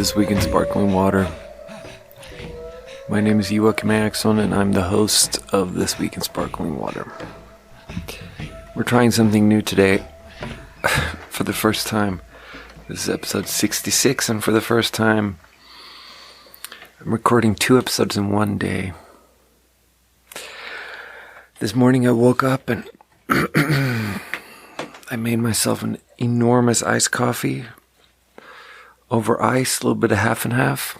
This Week in Sparkling Water. My name is Joachim Eriksson and I'm the host of This Week in Sparkling Water. We're trying something new today for the first time. This is episode 66, and for the first time I'm recording 2 episodes in one day. This morning I woke up and I made myself an enormous iced coffee over ice, a little bit of half and half.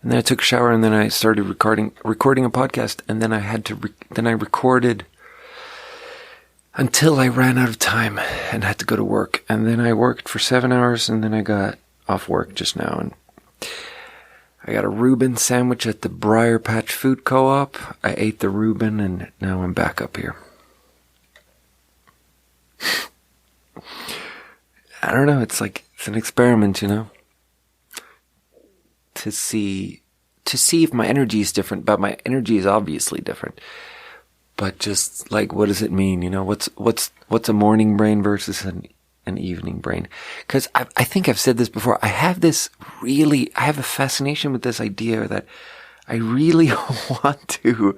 And then I took a shower, and then I started recording a podcast, and then I recorded until I ran out of time and had to go to work. And then I worked for 7 hours, and then I got off work just now, and I got a Reuben sandwich at the Briar Patch Food Co-op. I ate the Reuben, and now I'm back up here. I don't know, it's an experiment, you know, to see if my energy is different, but my energy is obviously different. But just what does it mean? You know, what's a morning brain versus an evening brain? Because I think I've said this before. I have a fascination with this idea that I really want to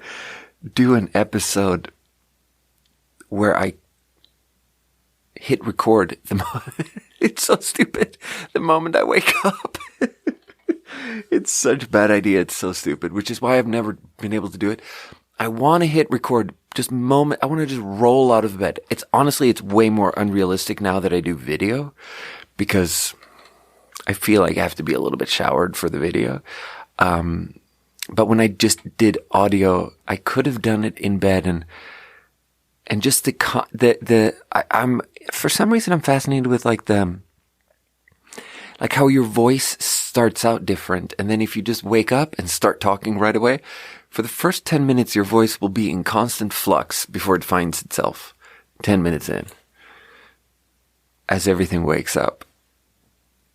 do an episode where I hit record it's so stupid. The moment I wake up. It's such a bad idea. It's so stupid, which is why I've never been able to do it. I want to hit record I want to just roll out of bed. It's way more unrealistic now that I do video, because I feel like I have to be a little bit showered for the video. But when I just did audio, I could have done it in bed, and just I'm for some reason I'm fascinated with how your voice starts out different, and then if you just wake up and start talking right away, for the first 10 minutes your voice will be in constant flux before it finds itself 10 minutes in, as everything wakes up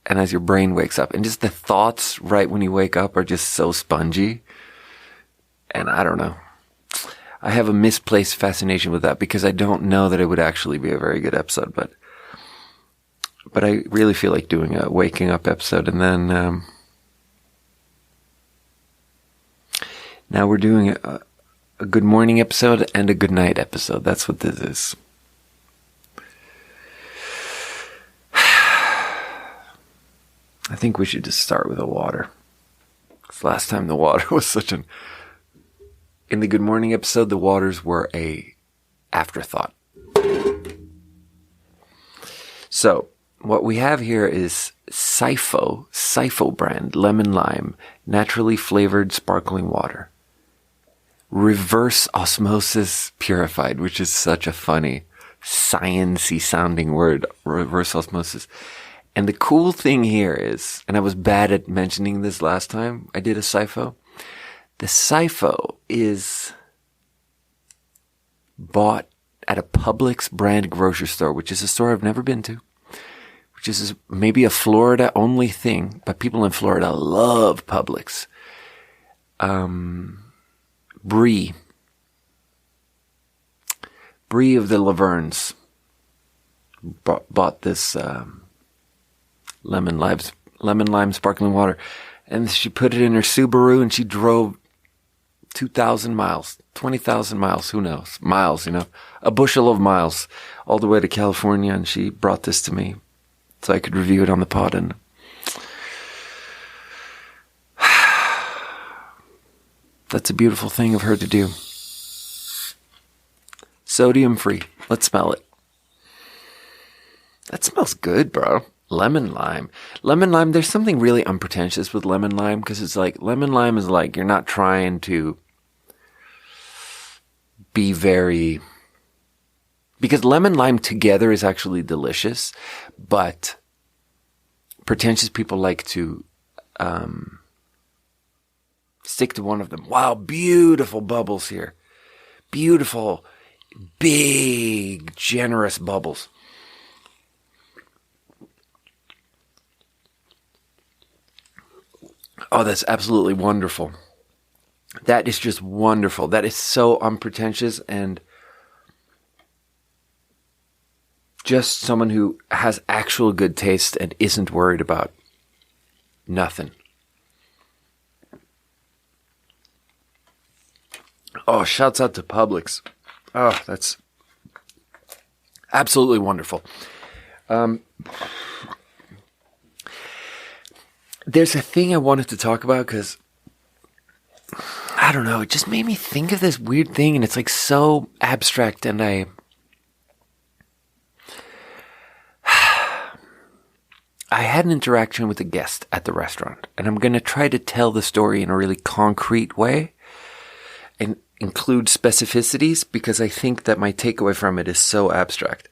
and as your brain wakes up, and just the thoughts right when you wake up are just so spongy. And I don't know, I have a misplaced fascination with that, because I don't know that it would actually be a very good episode, but I really feel like doing a waking up episode. And then now we're doing a good morning episode and a good night episode. That's what this is. I think we should just start with the water. 'Cause last time the water was in the good morning episode, the waters were a afterthought. So what we have here is Syfo brand, lemon lime, naturally flavored sparkling water. Reverse osmosis purified, which is such a funny, science-y sounding word, reverse osmosis. And the cool thing here is, and I was bad at mentioning this last time I did a Syfo, the Syfo is bought at a Publix brand grocery store, which is a store I've never been to, which is maybe a Florida only thing, but people in Florida love Publix. Brie of the Lavernes bought this lemon lime sparkling water, and she put it in her Subaru, and she drove 2,000 miles, 20,000 miles, who knows, miles, you know, a bushel of miles, all the way to California, and she brought this to me so I could review it on the pod. And that's a beautiful thing of her to do. Sodium free. Let's smell it. That smells good, bro. Lemon lime. There's something really unpretentious with lemon lime, because it's lemon lime is you're not trying to be very... Because lemon lime together is actually delicious, but pretentious people like to stick to one of them. Wow, beautiful bubbles here. Beautiful, big, generous bubbles. Oh, that's absolutely wonderful. That is just wonderful. That is so unpretentious and just someone who has actual good taste and isn't worried about nothing. Oh, shouts out to Publix. Oh, that's absolutely wonderful. There's a thing I wanted to talk about because, I don't know, it just made me think of this weird thing, and it's like so abstract, and I had an interaction with a guest at the restaurant, and I'm going to try to tell the story in a really concrete way and include specificities, because I think that my takeaway from it is so abstract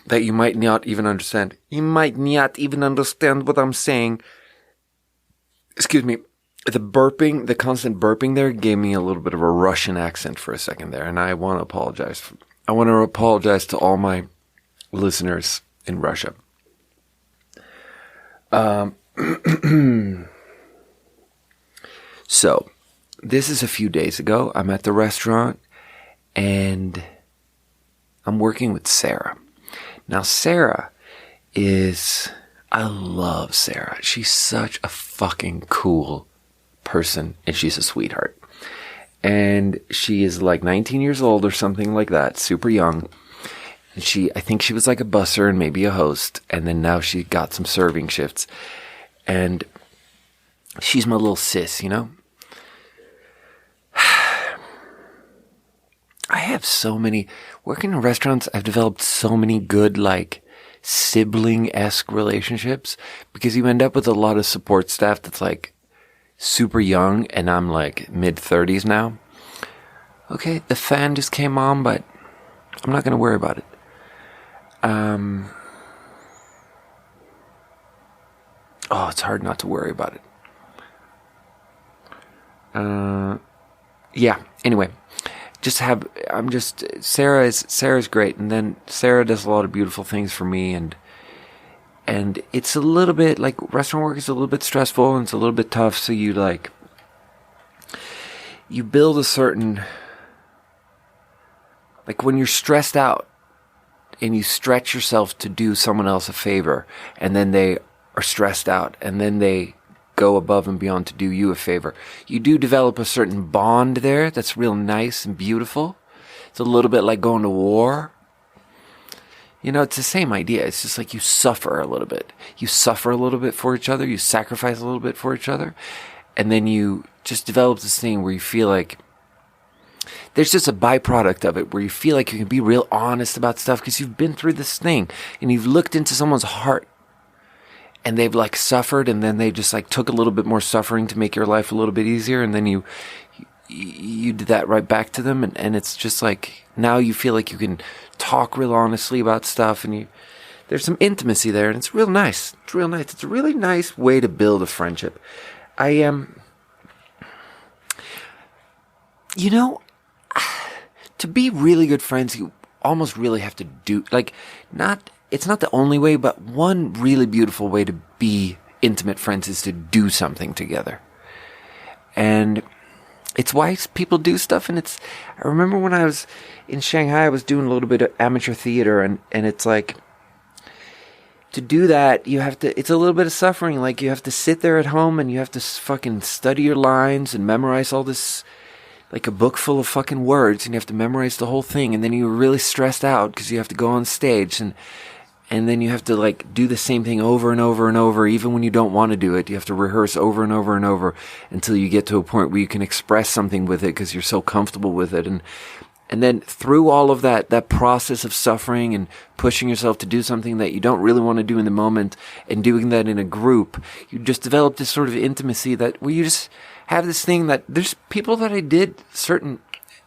that you might not even understand. You might not even understand what I'm saying. Excuse me. The constant burping there gave me a little bit of a Russian accent for a second there, and I want to apologize. I want to apologize to all my listeners in Russia. So, this is a few days ago. I'm at the restaurant, and I'm working with Sarah. Now, I love Sarah. She's such a fucking cool person, and she's a sweetheart. And she is like 19 years old or something like that, super young. And I think she was like a busser and maybe a host, and then now she got some serving shifts. And she's my little sis, you know? Working in restaurants, I've developed so many good, like, sibling-esque relationships, because you end up with a lot of support staff that's, like, super young, and I'm, like, mid-30s now. Okay, the fan just came on, but I'm not going to worry about it. It's hard not to worry about it. Yeah, anyway. Sarah's great, and then Sarah does a lot of beautiful things for me, and it's a little bit, like, restaurant work is a little bit stressful, and it's a little bit tough, so you build a certain, like, when you're stressed out, and you stretch yourself to do someone else a favor, and then they are stressed out, and then they go above and beyond to do you a favor. You do develop a certain bond there that's real nice and beautiful. It's a little bit like going to war. You know, it's the same idea. It's just like you suffer a little bit. You suffer a little bit for each other. You sacrifice a little bit for each other. And then you just develop this thing where you feel like there's just a byproduct of it where you feel like you can be real honest about stuff because you've been through this thing and you've looked into someone's heart. And they've, like, suffered, and then they just, like, took a little bit more suffering to make your life a little bit easier, and then you did that right back to them, and it's just, like, now you feel like you can talk real honestly about stuff, and there's some intimacy there, and it's real nice. It's real nice. It's a really nice way to build a friendship. To be really good friends, you almost really have to do, like, it's not the only way, but one really beautiful way to be intimate friends is to do something together. And it's why people do stuff. And I remember when I was in Shanghai, I was doing a little bit of amateur theater, and it's like, to do that, it's a little bit of suffering. Like, you have to sit there at home and you have to fucking study your lines and memorize all this, like a book full of fucking words, and you have to memorize the whole thing. And then you're really stressed out because you have to go on stage, and then you have to, like, do the same thing over and over and over, even when you don't want to do it. You have to rehearse over and over and over until you get to a point where you can express something with it because you're so comfortable with it. And then through all of that process of suffering and pushing yourself to do something that you don't really want to do in the moment, and doing that in a group, you just develop this sort of intimacy where you just have this thing that there's people that I did certain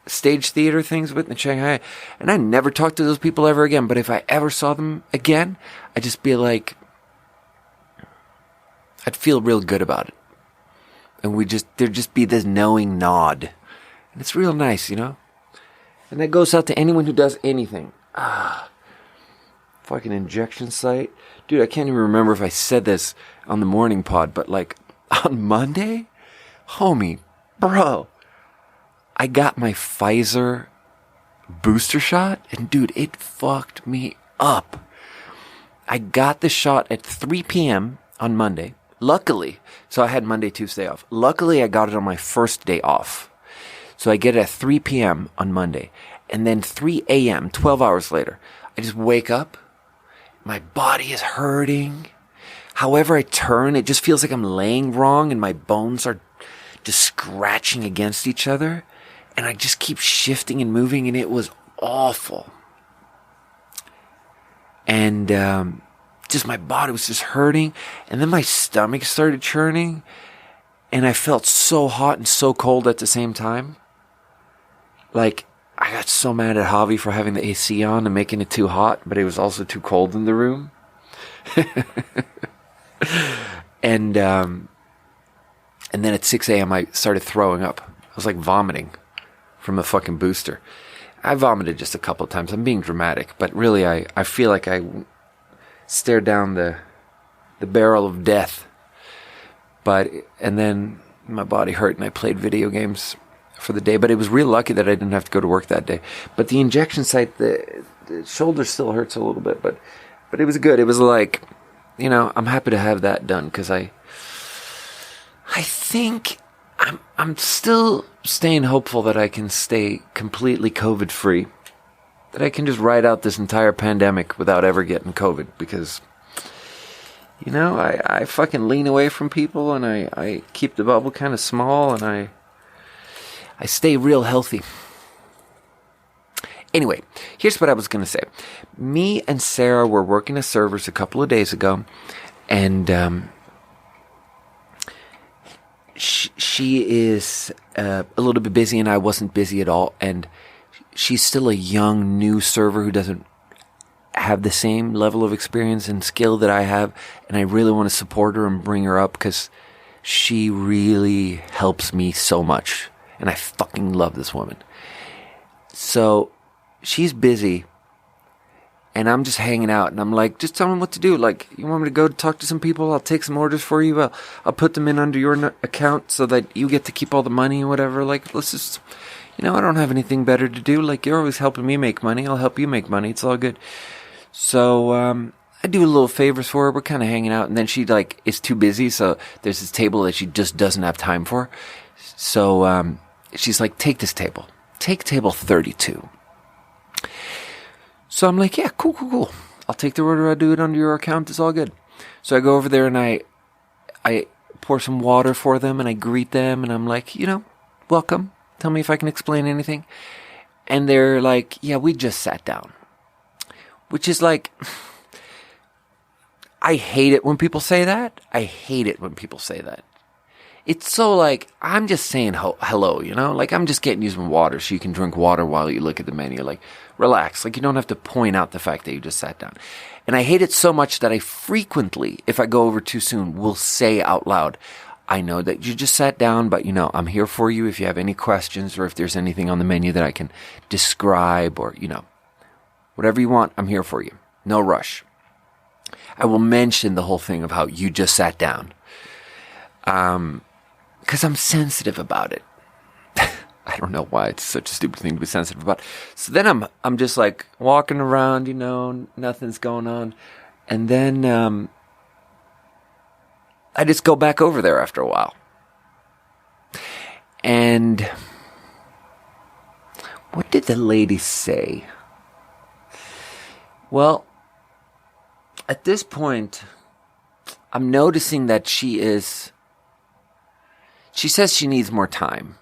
stage theater things with in Shanghai, and I never talked to those people ever again. But if I ever saw them again, I'd just be like, I'd feel real good about it. And there'd just be this knowing nod. And it's real nice, you know? And that goes out to anyone who does anything. Fucking injection site. Dude, I can't even remember if I said this on the morning pod, but like on Monday, homie, bro, I got my Pfizer booster shot, and dude, it fucked me up. I got the shot at 3 p.m. on Monday. Luckily, so I had Monday, Tuesday off. Luckily, I got it on my first day off. So I get it at 3 p.m. on Monday. And then 3 a.m., 12 hours later, I just wake up. My body is hurting. However I turn, it just feels like I'm laying wrong and my bones are just scratching against each other. And I just keep shifting and moving, and it was awful. And just my body was just hurting. And then my stomach started churning. And I felt so hot and so cold at the same time. Like, I got so mad at Javi for having the AC on and making it too hot, but it was also too cold in the room. And then at 6 a.m. I started throwing up. I was like vomiting from a fucking booster. I vomited just a couple of times. I'm being dramatic, but really I feel like I stared down the barrel of death. And then my body hurt and I played video games for the day, but it was real lucky that I didn't have to go to work that day. But the injection site, the shoulder still hurts a little bit, but it was good. It was like, I'm happy to have that done, because I think I'm still staying hopeful that I can stay completely COVID free, that I can just ride out this entire pandemic without ever getting COVID, because I fucking lean away from people, and I keep the bubble kind of small, and I stay real healthy. Anyway, here's what I was going to say. Me and Sarah were working as servers a couple of days ago, and she is a little bit busy, and I wasn't busy at all. And she's still a young, new server who doesn't have the same level of experience and skill that I have, and I really want to support her and bring her up, because she really helps me so much. And I fucking love this woman. So she's busy, and I'm just hanging out, and I'm like, just tell me what to do. Like, you want me to go talk to some people? I'll take some orders for you. I'll put them in under your account so that you get to keep all the money and whatever. Like, let's just, I don't have anything better to do. Like, you're always helping me make money. I'll help you make money. It's all good. So, I do a little favors for her. We're kind of hanging out, and then she, is too busy. So there's this table that she just doesn't have time for. So, she's like, take this table. Take table 32. So I'm like, yeah, cool. I'll take the order. I'll do it under your account. It's all good. So I go over there and I pour some water for them, and I greet them, and I'm like, welcome. Tell me if I can explain anything. And they're like, yeah, we just sat down. Which is like, I hate it when people say that. It's so like, I'm just saying hello, Like, I'm just getting you some water so you can drink water while you look at the menu. Like, relax. Like, you don't have to point out the fact that you just sat down. And I hate it so much that I frequently, if I go over too soon, will say out loud, I know that you just sat down, but, I'm here for you if you have any questions, or if there's anything on the menu that I can describe, or, whatever you want, I'm here for you. No rush. I will mention the whole thing of how you just sat down. Because I'm sensitive about it. I don't know why it's such a stupid thing to be sensitive about. So then I'm just like walking around, nothing's going on. And then I just go back over there after a while. And what did the lady say? Well, at this point, I'm noticing that she says she needs more time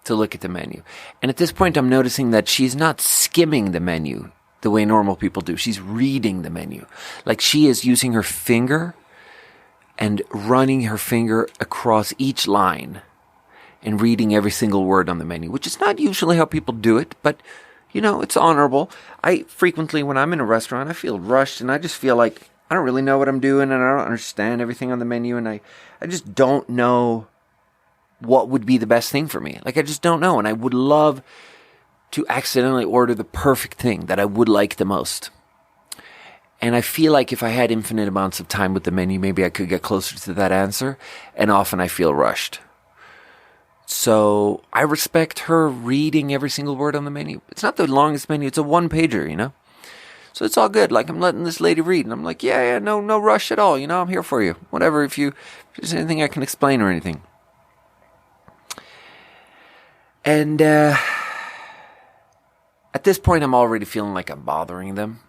to look at the menu. And at this point, I'm noticing that she's not skimming the menu the way normal people do. She's reading the menu. Like, she is using her finger and running her finger across each line and reading every single word on the menu, which is not usually how people do it, but, it's honorable. I frequently, when I'm in a restaurant, I feel rushed, and I just feel like I don't really know what I'm doing, and I don't understand everything on the menu, and I just don't know what would be the best thing for me. Like, I just don't know. And I would love to accidentally order the perfect thing that I would like the most. And I feel like if I had infinite amounts of time with the menu, maybe I could get closer to that answer. And often I feel rushed. So I respect her reading every single word on the menu. It's not the longest menu. It's a one-pager, So it's all good. Like, I'm letting this lady read. And I'm like, yeah, no rush at all. You know, I'm here for you. Whatever, if there's anything I can explain or anything. And at this point, I'm already feeling like I'm bothering them.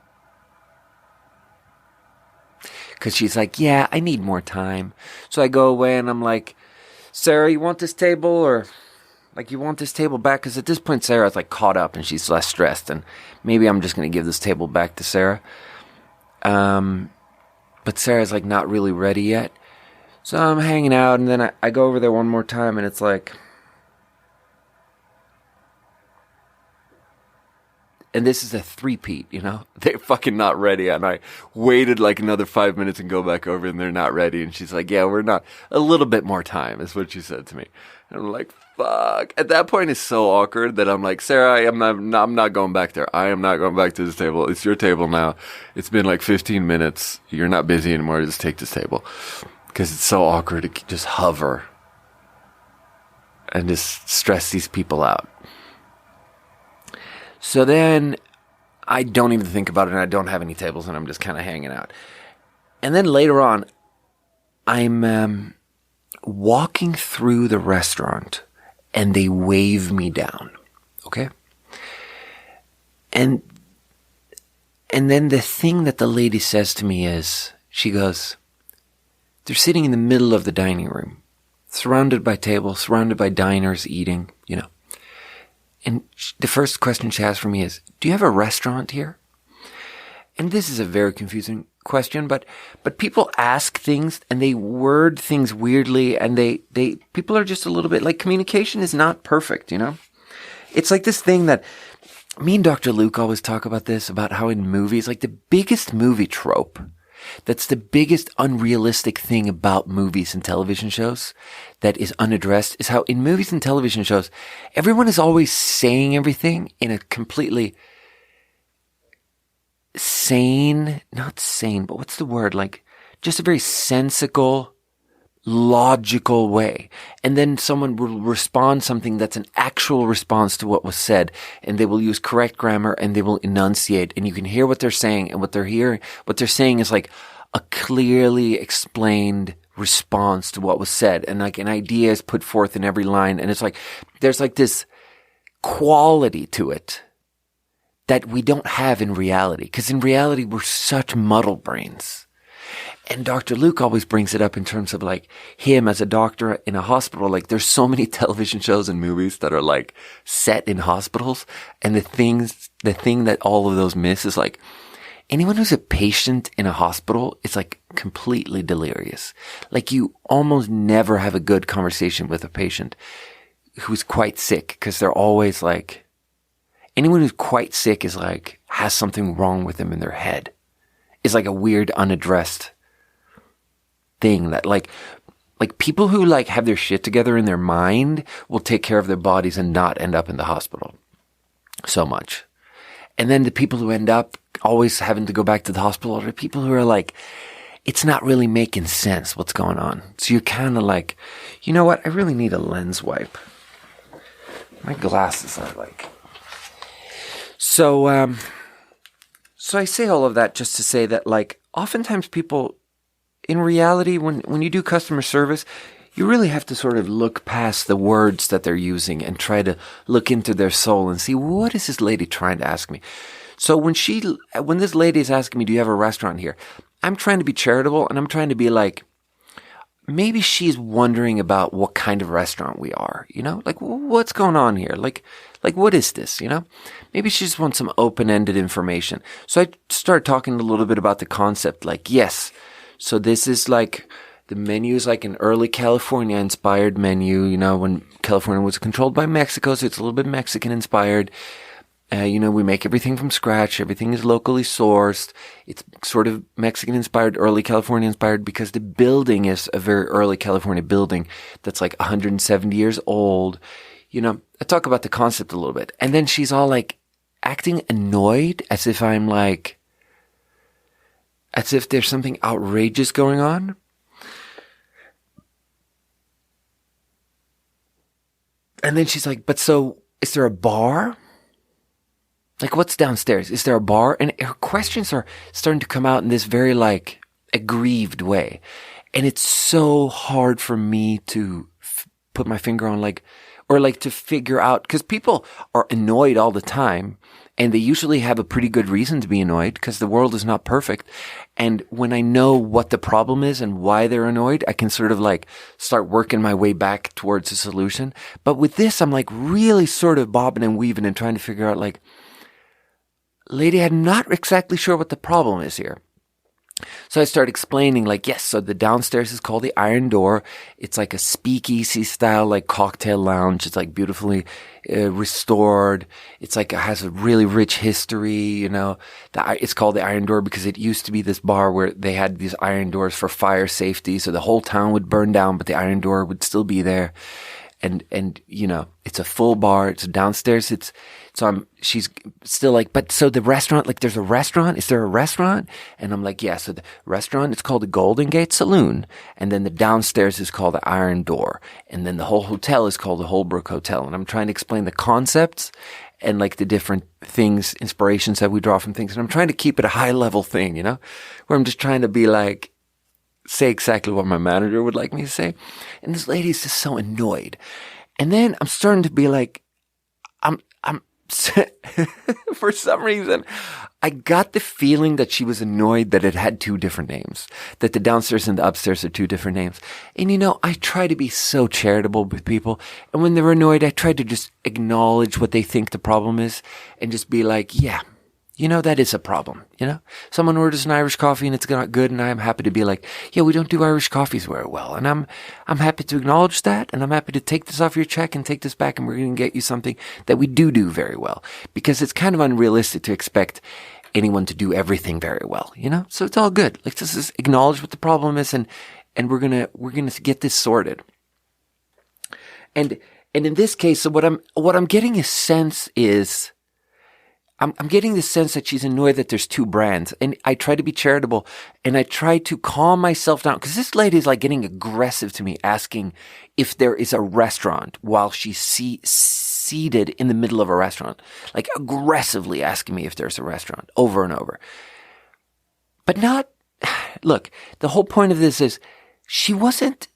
Because she's like, yeah, I need more time. So I go away and I'm like, Sarah, you want this table? Or, like, you want this table back? Because at this point, Sarah's, like, caught up and she's less stressed. And maybe I'm just going to give this table back to Sarah. But Sarah's, like, not really ready yet. So I'm hanging out, and then I go over there one more time, and it's like... And this is a three-peat, you know? They're fucking not ready. And I waited like another 5 minutes and go back over and they're not ready. And she's like, yeah, we're not. A little bit more time is what she said to me. And I'm like, fuck. At that point, it's so awkward that I'm like, Sarah, I'm not going back there. I am not going back to this table. It's your table now. It's been like 15 minutes. You're not busy anymore. Just take this table. Because it's so awkward to just hover and just stress these people out. So then I don't even think about it and I don't have any tables and I'm just kind of hanging out. And then later on, I'm walking through the restaurant and they wave me down. Okay? And then the thing that the lady says to me is, she goes, they're sitting in the middle of the dining room, surrounded by tables, surrounded by diners eating, you know. And the first question she asked for me is, do you have a restaurant here? And this is a very confusing question, but people ask things and they word things weirdly and people are just a little bit like, communication is not perfect, you know? It's like this thing that me and Dr. Luke always talk about this, about how in movies, like the biggest movie trope, that's the biggest unrealistic thing about movies and television shows that is unaddressed, is how in movies and television shows, everyone is always saying everything in a completely not sane, but what's the word? Like, just a very sensical, logical way. And then someone will respond something that's an actual response to what was said, and they will use correct grammar and they will enunciate, and you can hear what they're saying, and what they're saying is like a clearly explained response to what was said, and like an idea is put forth in every line, and it's like there's like this quality to it that we don't have in reality, because in reality we're such muddle brains. And Dr. Luke always brings it up in terms of like him as a doctor in a hospital. Like, there's so many television shows and movies that are like set in hospitals. And the thing that all of those miss is like, anyone who's a patient in a hospital is like completely delirious. Like, you almost never have a good conversation with a patient who's quite sick, because they're always like, anyone who's quite sick is like, has something wrong with them in their head. It's like a weird unaddressed thing that like people who like have their shit together in their mind will take care of their bodies and not end up in the hospital so much. And then the people who end up always having to go back to the hospital are the people who are like, it's not really making sense what's going on. So you're kind of like, you know what? I really need a lens wipe. My glasses are like... So I say all of that just to say that, like, oftentimes people, in reality, when you do customer service, you really have to sort of look past the words that they're using and try to look into their soul and see, what is this lady trying to ask me? So when this lady is asking me, do you have a restaurant here? I'm trying to be charitable, and I'm trying to be like, maybe she's wondering about what kind of restaurant we are, you know? Like, what's going on here? Like, what is this, you know? Maybe she just wants some open-ended information. So I start talking a little bit about the concept, like, yes, so this is like, the menu is like an early California-inspired menu, you know, when California was controlled by Mexico, so it's a little bit Mexican-inspired. You know, we make everything from scratch. Everything is locally sourced. It's sort of Mexican-inspired, early California-inspired, because the building is a very early California building that's like 170 years old. You know, I talk about the concept a little bit. And then she's all like acting annoyed, as if there's something outrageous going on. And then she's like, but so is there a bar? Like, what's downstairs? Is there a bar? And her questions are starting to come out in this very like aggrieved way. And it's so hard for me to put my finger on like, or like to figure out, because people are annoyed all the time and they usually have a pretty good reason to be annoyed because the world is not perfect. And when I know what the problem is and why they're annoyed, I can sort of like start working my way back towards a solution. But with this, I'm like really sort of bobbing and weaving and trying to figure out like, lady, I'm not exactly sure what the problem is here. So I started explaining like, yes, so the downstairs is called the Iron Door. It's like a speakeasy style, like cocktail lounge. It's like beautifully restored. It's like, it has a really rich history, you know. It's called the Iron Door because it used to be this bar where they had these iron doors for fire safety. So the whole town would burn down, but the Iron Door would still be there. And, you know, it's a full bar. It's downstairs. She's still like, but so the restaurant, like there's a restaurant. Is there a restaurant? And I'm like, yeah. So the restaurant, it's called the Golden Gate Saloon. And then the downstairs is called the Iron Door. And then the whole hotel is called the Holbrook Hotel. And I'm trying to explain the concepts and like the different things, inspirations that we draw from things. And I'm trying to keep it a high level thing, you know, where I'm just trying to be like, say exactly what my manager would like me to say. And this lady is just so annoyed. And then I'm starting to be like, I'm for some reason, I got the feeling that she was annoyed that it had two different names, that the downstairs and the upstairs are two different names. And you know, I try to be so charitable with people. And when they're annoyed, I try to just acknowledge what they think the problem is and just be like, yeah, you know, that is a problem, you know? Someone orders an Irish coffee and it's not good, and I'm happy to be like, yeah, we don't do Irish coffees very well. And I'm happy to acknowledge that, and I'm happy to take this off your check and take this back, and we're going to get you something that we do very well. Because it's kind of unrealistic to expect anyone to do everything very well, you know? So it's all good. Like, just acknowledge what the problem is, and we're gonna get this sorted. And in this case, so what I'm getting a sense is, I'm getting the sense that she's annoyed that there's two brands, and I try to be charitable and I try to calm myself down, because this lady is like getting aggressive to me, asking if there is a restaurant while she's seated in the middle of a restaurant, like aggressively asking me if there's a restaurant over and over. But not, look, the whole point of this is she wasn't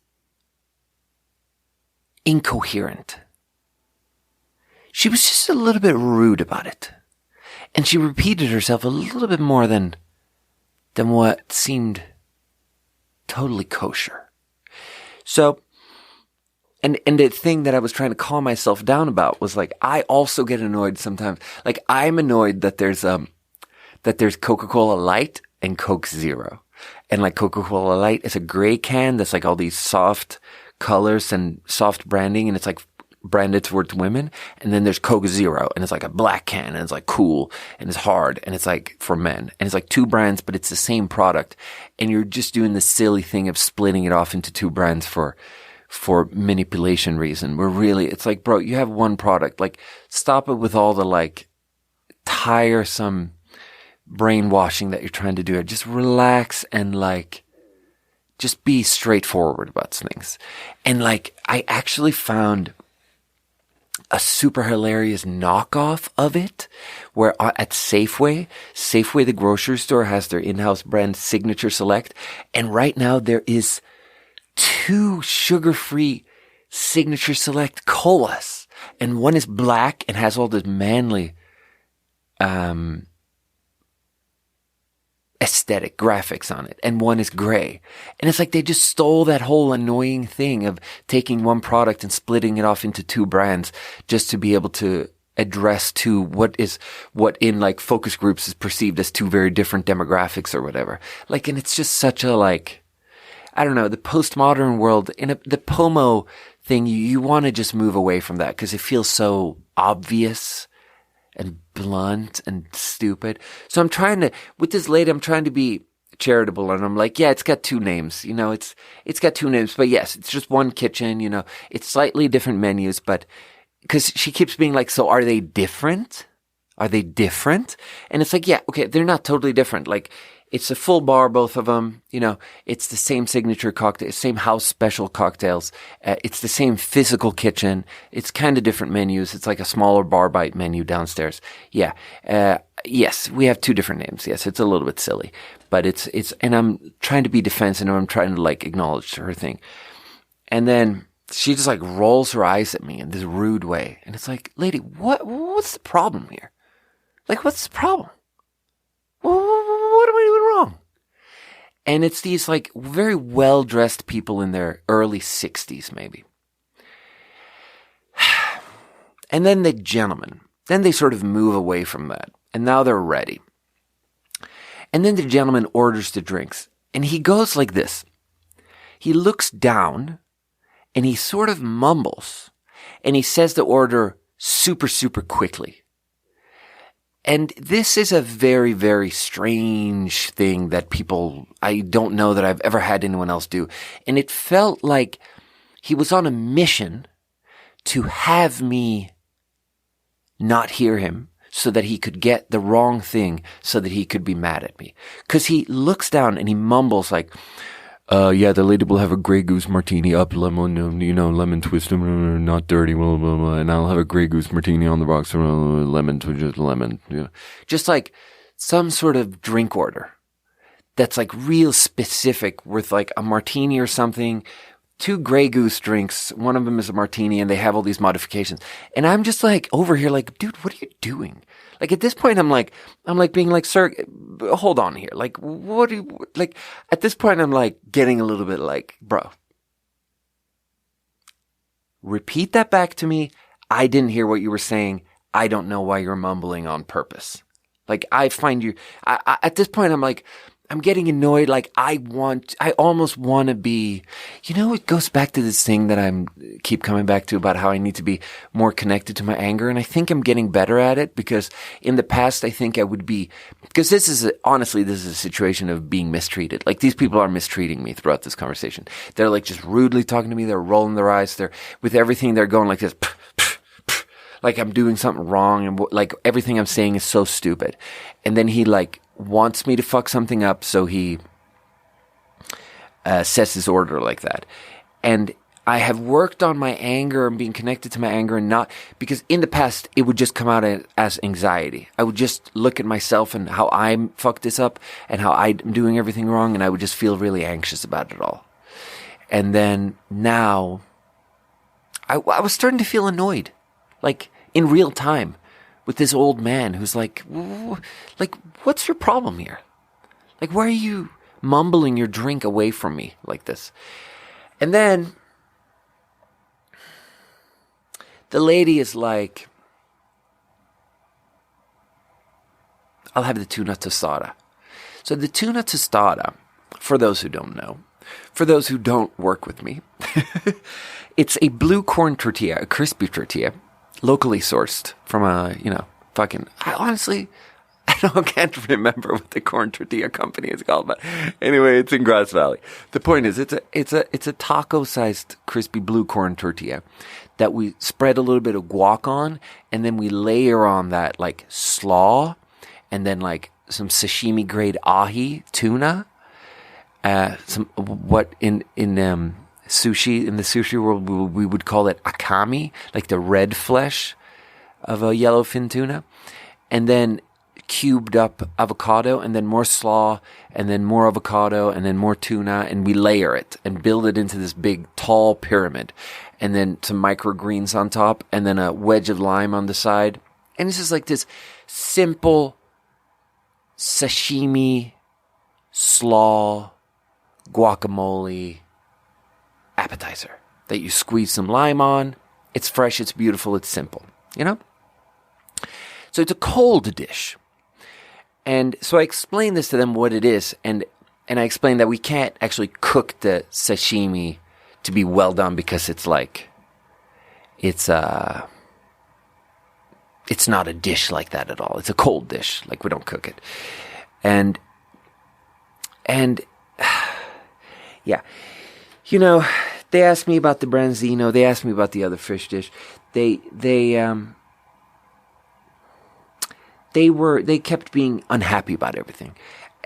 incoherent. She was just a little bit rude about it. And she repeated herself a little bit more than what seemed totally kosher. So, and the thing that I was trying to calm myself down about was like, I also get annoyed sometimes. Like, I'm annoyed that there's Coca-Cola Light and Coke Zero. And like Coca-Cola Light is a gray can that's like all these soft colors and soft branding, and it's like branded towards women. And then there's Coke Zero, and it's like a black can, and it's like cool, and it's hard, and it's like for men. And it's like two brands, but it's the same product. And you're just doing the silly thing of splitting it off into two brands for manipulation reason. Where really, it's like, bro, you have one product. Like, stop it with all the like tiresome brainwashing that you're trying to do. Just relax and like, just be straightforward about things. And like, I actually found a super hilarious knockoff of it, where at Safeway, the grocery store, has their in-house brand Signature Select. And right now there is 2 sugar-free Signature Select colas. And one is black and has all this manly, aesthetic graphics on it, and one is gray. And it's like they just stole that whole annoying thing of taking one product and splitting it off into 2 brands just to be able to address what in like focus groups is perceived as 2 very different demographics or whatever. Like, and it's just such a like, I don't know, the postmodern world, the POMO thing, you want to just move away from that because it feels so obvious and blunt and stupid. So with this lady, I'm trying to be charitable, and I'm like, yeah, it's got 2 names, you know, it's got 2 names, but yes, it's just one kitchen, you know, it's slightly different menus, but because she keeps being like, so are they different? Are they different? And it's like, yeah, okay, they're not totally different. Like, It's a full bar, both of them. You know, it's the same signature cocktail, same house special cocktails. It's the same physical kitchen. It's kind of different menus. It's like a smaller bar bite menu downstairs. Yeah. Yes, we have two different names. Yes, it's a little bit silly, but and I'm trying to be defensive, and I'm trying to like acknowledge her thing. And then she just like rolls her eyes at me in this rude way. And it's like, lady, what's the problem here? Like, what's the problem? What am I doing wrong? And it's these like very well-dressed people in their early 60s, maybe. And then the gentleman, then they sort of move away from that. And now they're ready. And then the gentleman orders the drinks. And he goes like this. He looks down and he sort of mumbles. And he says the order super, super quickly. And this is a very, very strange thing that I don't know that I've ever had anyone else do. And it felt like he was on a mission to have me not hear him so that he could get the wrong thing so that he could be mad at me. Because he looks down and he mumbles like, yeah, the lady will have a Grey Goose martini up, lemon, lemon twist, not dirty, blah, blah, blah. And I'll have a Grey Goose martini on the rocks, lemon twist, just lemon. Yeah. Just like some sort of drink order that's like real specific with like a martini or something, 2 Grey Goose drinks, one of them is a martini, and they have all these modifications. And I'm just like over here like, dude, what are you doing? Like at this point, I'm like being like, sir, hold on here. Like, what do you, like, at this point, I'm like getting a little bit like, bro, repeat that back to me. I didn't hear what you were saying. I don't know why you're mumbling on purpose. Like, I find you, at this point, I'm like, I'm getting annoyed. Like, I almost want to be, it goes back to this thing that keep coming back to about how I need to be more connected to my anger. And I think I'm getting better at it, because in the past, I think I would be, because this is a situation of being mistreated. Like, these people are mistreating me throughout this conversation. They're like just rudely talking to me. They're rolling their eyes. They're with everything. They're going like this, like I'm doing something wrong. And like everything I'm saying is so stupid. And then he like wants me to fuck something up, so he says his order like that. And I have worked on my anger and being connected to my anger, and not, because in the past it would just come out as anxiety. I would just look at myself and how I fucked this up and how I'm doing everything wrong, and I would just feel really anxious about it all. And then now I was starting to feel annoyed, like in real time, with this old man who's like, what's your problem here? Like, why are you mumbling your drink away from me like this? And then the lady is like, I'll have the tuna tostada. So the tuna tostada, for those who don't know, for those who don't work with me, it's a blue corn tortilla, a crispy tortilla, locally sourced from I can't remember what the corn tortilla company is called, but anyway, it's in Grass Valley. The point is, it's a taco-sized crispy blue corn tortilla that we spread a little bit of guac on, and then we layer on that like slaw, and then like some sashimi grade ahi tuna, sushi, in the sushi world, we would call it akami, like the red flesh of a yellowfin tuna, and then cubed up avocado, and then more slaw, and then more avocado, and then more tuna, and we layer it and build it into this big tall pyramid, and then some microgreens on top, and then a wedge of lime on the side, and it's just like this simple sashimi, slaw, guacamole appetizer that you squeeze some lime on. It's fresh, it's beautiful, it's simple, So it's a cold dish. And so I explained this to them, what it is, and I explained that we can't actually cook the sashimi to be well done, because it's like, it's not a dish like that at all. It's a cold dish, like we don't cook it. And yeah, they asked me about the branzino. They asked me about the other fish dish. They kept being unhappy about everything.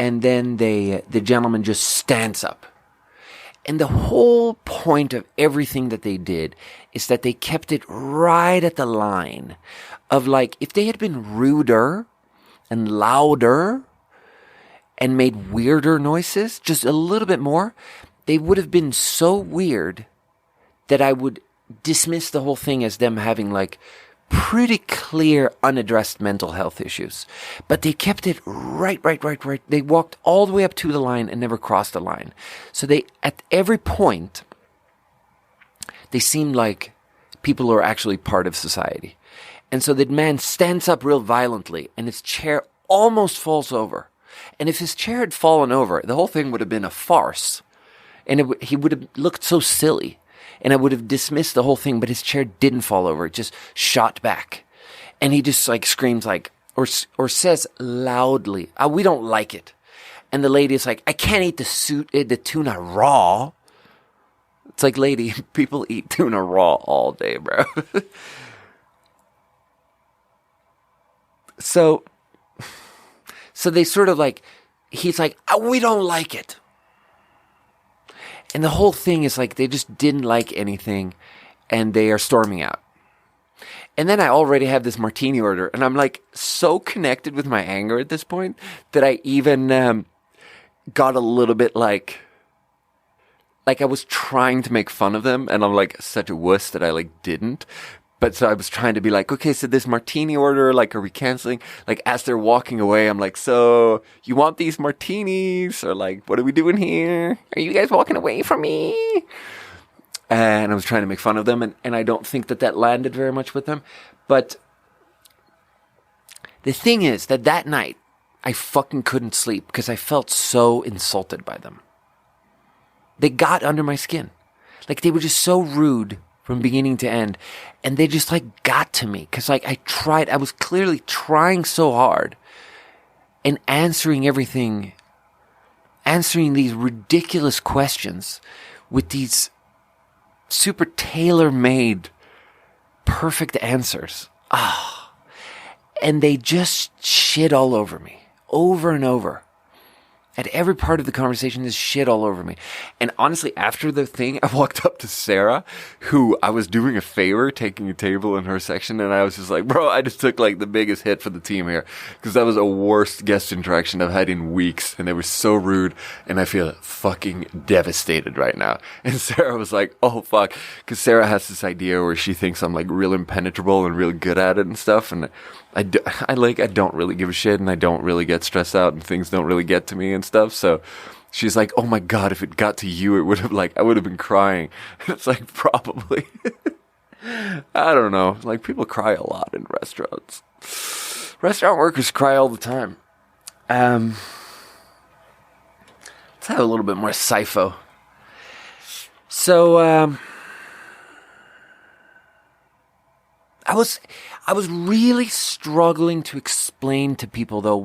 And then the gentleman just stands up. And the whole point of everything that they did is that they kept it right at the line of like, if they had been ruder and louder and made weirder noises, just a little bit more, they would have been so weird that I would dismiss the whole thing as them having like pretty clear unaddressed mental health issues. But they kept it right. They walked all the way up to the line and never crossed the line. So they, at every point, they seemed like people who are actually part of society. And so the man stands up real violently and his chair almost falls over. And if his chair had fallen over, the whole thing would have been a farce. And he would have looked so silly. And I would have dismissed the whole thing, but his chair didn't fall over. It just shot back. And he just like screams like, or says loudly, we don't like it. And the lady is like, I can't eat the tuna raw. It's like, lady, people eat tuna raw all day, bro. So they sort of like, he's like, we don't like it. And the whole thing is like, they just didn't like anything and they are storming out. And then I already have this Martini Order and I'm like so connected with my anger at this point that I even got a little bit like I was trying to make fun of them and I'm like such a wuss that I like didn't. But so I was trying to be like, okay, so this Martini Order, like, are we canceling? Like, as they're walking away, I'm like, so you want these martinis? Or like, what are we doing here? Are you guys walking away from me? And I was trying to make fun of them. And I don't think that landed very much with them. But the thing is that night, I fucking couldn't sleep because I felt so insulted by them. They got under my skin. Like, they were just so rude from beginning to end. And they just like got to me. Cause like I was clearly trying so hard and answering these ridiculous questions with these super tailor-made perfect answers. And they just shit all over me over and over. At every part of the conversation, this shit all over me. And honestly, after the thing, I walked up to Sarah, who I was doing a favor, taking a table in her section, and I was just like, bro, I just took like the biggest hit for the team here. Because that was the worst guest interaction I've had in weeks, and it was so rude, and I feel fucking devastated right now. And Sarah was like, oh fuck. Because Sarah has this idea where she thinks I'm like real impenetrable and real good at it and stuff, and I don't really give a shit and I don't really get stressed out and things don't really get to me and stuff. So she's like, oh my God, if it got to you, I would have been crying. It's like, probably. I don't know. Like, people cry a lot in restaurants. Restaurant workers cry all the time. Let's have a little bit more Syfo. So, I was really struggling to explain to people though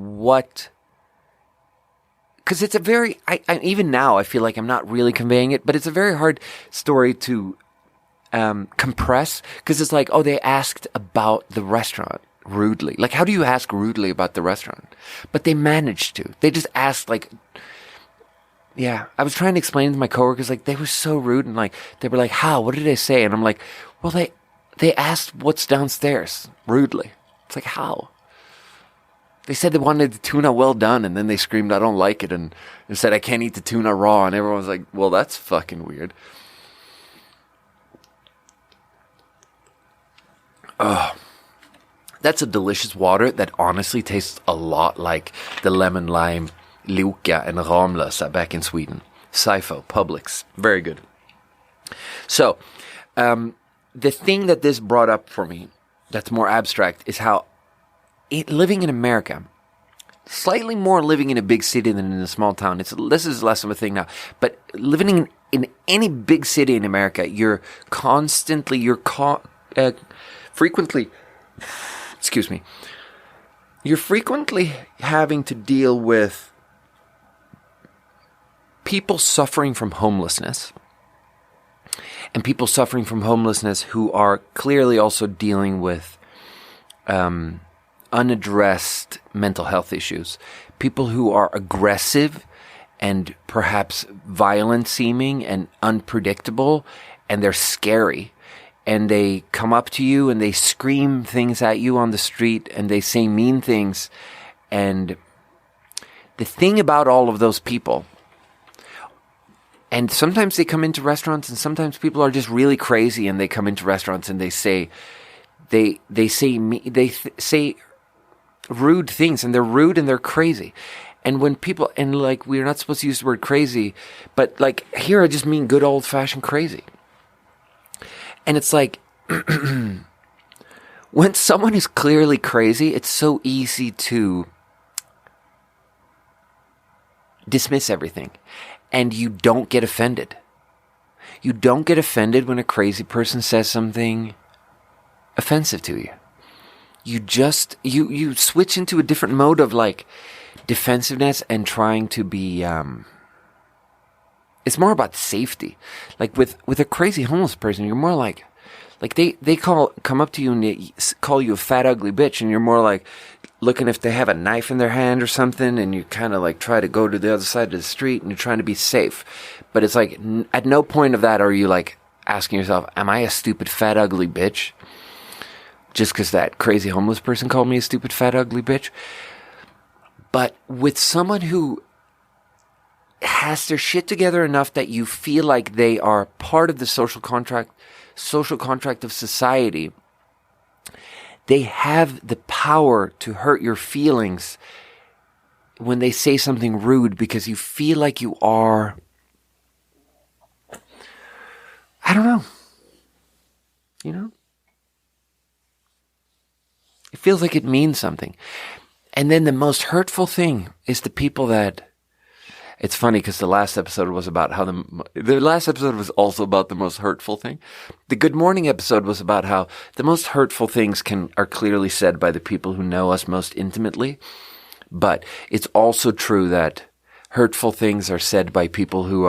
because it's a very, even now I feel like I'm not really conveying it, but it's a very hard story to compress because it's like, oh, they asked about the restaurant rudely. Like, how do you ask rudely about the restaurant? But they managed to. They just asked like, yeah, I was trying to explain to my coworkers, like, they were so rude and like, they were like, how? What did they say? And I'm like, well, they asked what's downstairs rudely. It's like, how? They said they wanted the tuna well done, and then they screamed, I don't like it, and said, I can't eat the tuna raw, and everyone was like, well, that's fucking weird. That's a delicious water that honestly tastes a lot like the lemon lime Luka and Ramlösa back in Sweden. Syfo, Publix. Very good. So, the thing that this brought up for me that's more abstract is how living in America, slightly more living in a big city than in a small town. This is less of a thing now, but living in any big city in America, you're frequently having to deal with people suffering from homelessness. And people suffering from homelessness who are clearly also dealing with unaddressed mental health issues. People who are aggressive and perhaps violent seeming and unpredictable, and they're scary. And they come up to you and they scream things at you on the street and they say mean things. And the thing about all of those people, and sometimes they come into restaurants, and sometimes people are just really crazy and they come into restaurants and they say rude things, and they're rude and they're crazy. And when people, and like, we're not supposed to use the word crazy, but like here I just mean good old fashioned crazy. And it's like, when someone is clearly crazy, it's so easy to dismiss everything. And you don't get offended. You don't get offended when a crazy person says something offensive to you. You just, you switch into a different mode of like defensiveness and trying to be, it's more about safety. Like with a crazy homeless person, you're more like they come up to you and they call you a fat ugly bitch, and you're more like looking if they have a knife in their hand or something, and you kind of like try to go to the other side of the street and you're trying to be safe. But it's like at no point of that are you like asking yourself, am I a stupid fat ugly bitch? Just because that crazy homeless person called me a stupid fat ugly bitch. But with someone who has their shit together enough that you feel like they are part of the social contract of society, they have the power to hurt your feelings when they say something rude, because you feel like you are, I don't know, you know? It feels like it means something. And then the most hurtful thing is the people that, it's funny because the last episode was about how the last episode was also about the most hurtful thing. The Good Morning episode was about how the most hurtful things are clearly said by the people who know us most intimately. But it's also true that hurtful things are said by people who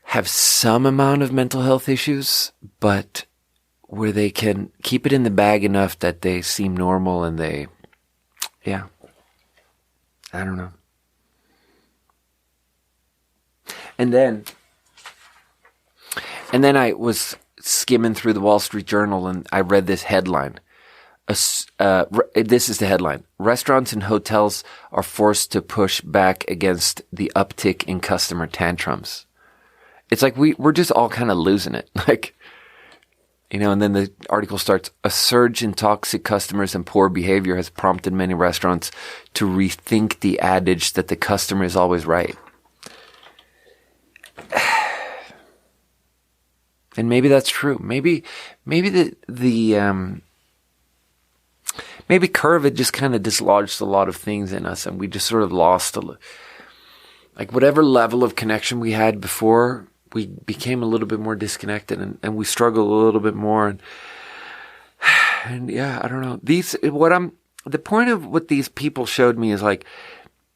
have some amount of mental health issues, but where they can keep it in the bag enough that they seem normal, and I don't know. And then I was skimming through the Wall Street Journal and I read this headline. This is the headline. Restaurants and hotels are forced to push back against the uptick in customer tantrums. It's like we're just all kind of losing it. Like, you know, and then the article starts, a surge in toxic customers and poor behavior has prompted many restaurants to rethink the adage that the customer is always right. And maybe that's true. Maybe maybe COVID just kind of dislodged a lot of things in us, and we just sort of lost like whatever level of connection we had before. We became a little bit more disconnected, and we struggle a little bit more. And yeah, I don't know. The point of what these people showed me is like